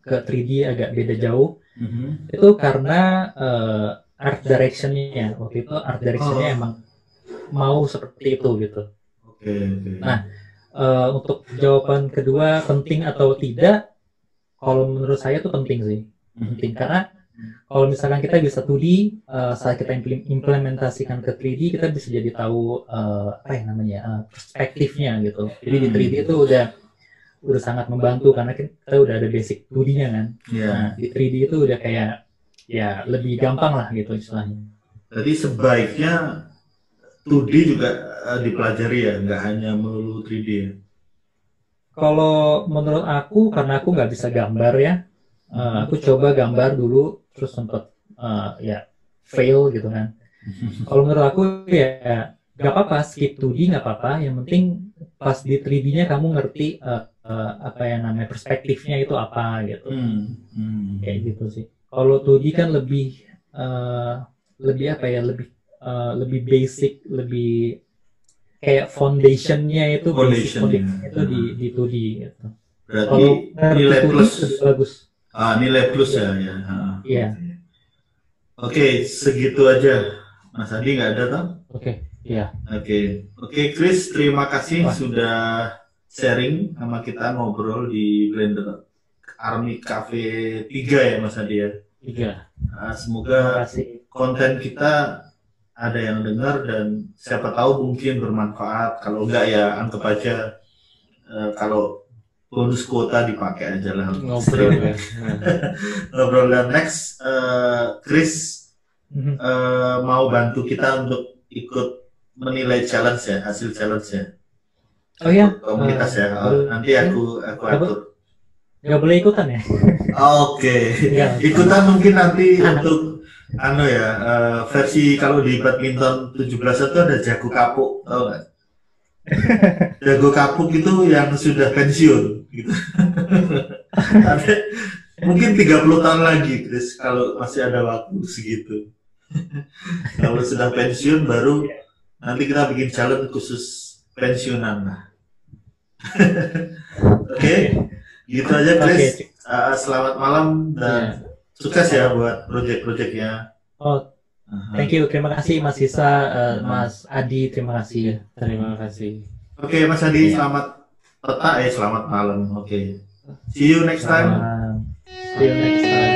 ke 3D agak beda jauh, itu karena art direction-nya waktu itu emang mau seperti itu gitu. Nah untuk jawaban kedua penting atau tidak, kalau menurut saya itu penting sih, penting karena kalau misalkan kita bisa 2D, saat kita implementasikan ke 3D, kita bisa jadi tahu perspektifnya gitu. Jadi di 3D itu udah sangat membantu karena kita udah ada basic 2D-nya kan. Nah, di 3D itu udah kayak ya lebih gampang lah gitu istilahnya. Jadi sebaiknya 2D juga dipelajari ya, nggak hanya melulu 3D ya. Kalau menurut aku, karena aku nggak bisa gambar ya, aku coba gambar dulu, terus sempat fail gitu kan. Kalau menurut aku ya nggak apa-apa, skip 2D nggak apa-apa, yang penting pas di 3D-nya kamu ngerti perspektifnya itu apa gitu. Kayak gitu sih. Kalau 2D kan lebih basic, lebih kayak foundation-nya itu di 2D gitu. Berarti nilai plus lebih bagus. Nilai plus ya. Iya. Oke, segitu aja. Mas Adi nggak ada toh? Iya. Oke, Chris, terima kasih sudah sharing sama kita, ngobrol di Blender Army Cafe 3 ya Mas Adi ya. 3. Semoga konten kita ada yang dengar dan siapa tahu mungkin bermanfaat. Kalau enggak ya anggap aja kalau bonus kuota dipakai aja lah. Ngobrol ya. Ngobrol. Dan next Chris mau bantu kita untuk ikut menilai challenge ya, hasil challenge ya. Oh ya. Komunitas ya. Nanti aku atur. Nggak boleh ikutan ya? Oke. Ikutan mungkin nanti untuk versi kalau di badminton 17 itu ada jago kapuk, tahu nggak? Jago kapuk itu yang sudah pensiun gitu. Mungkin 30 tahun lagi Chris, kalau masih ada waktu segitu. Kalau sudah pensiun baru nanti kita bikin challenge khusus pensiunan lah. Oke, gitu aja Chris. Selamat malam dan sukses ya buat project-projectnya. Thank you, terima kasih Mas Sisa, Mas Adi, terima kasih. Terima kasih. Oke, Mas Adi, selamat selamat malam. Oke. See you next time. See you next time.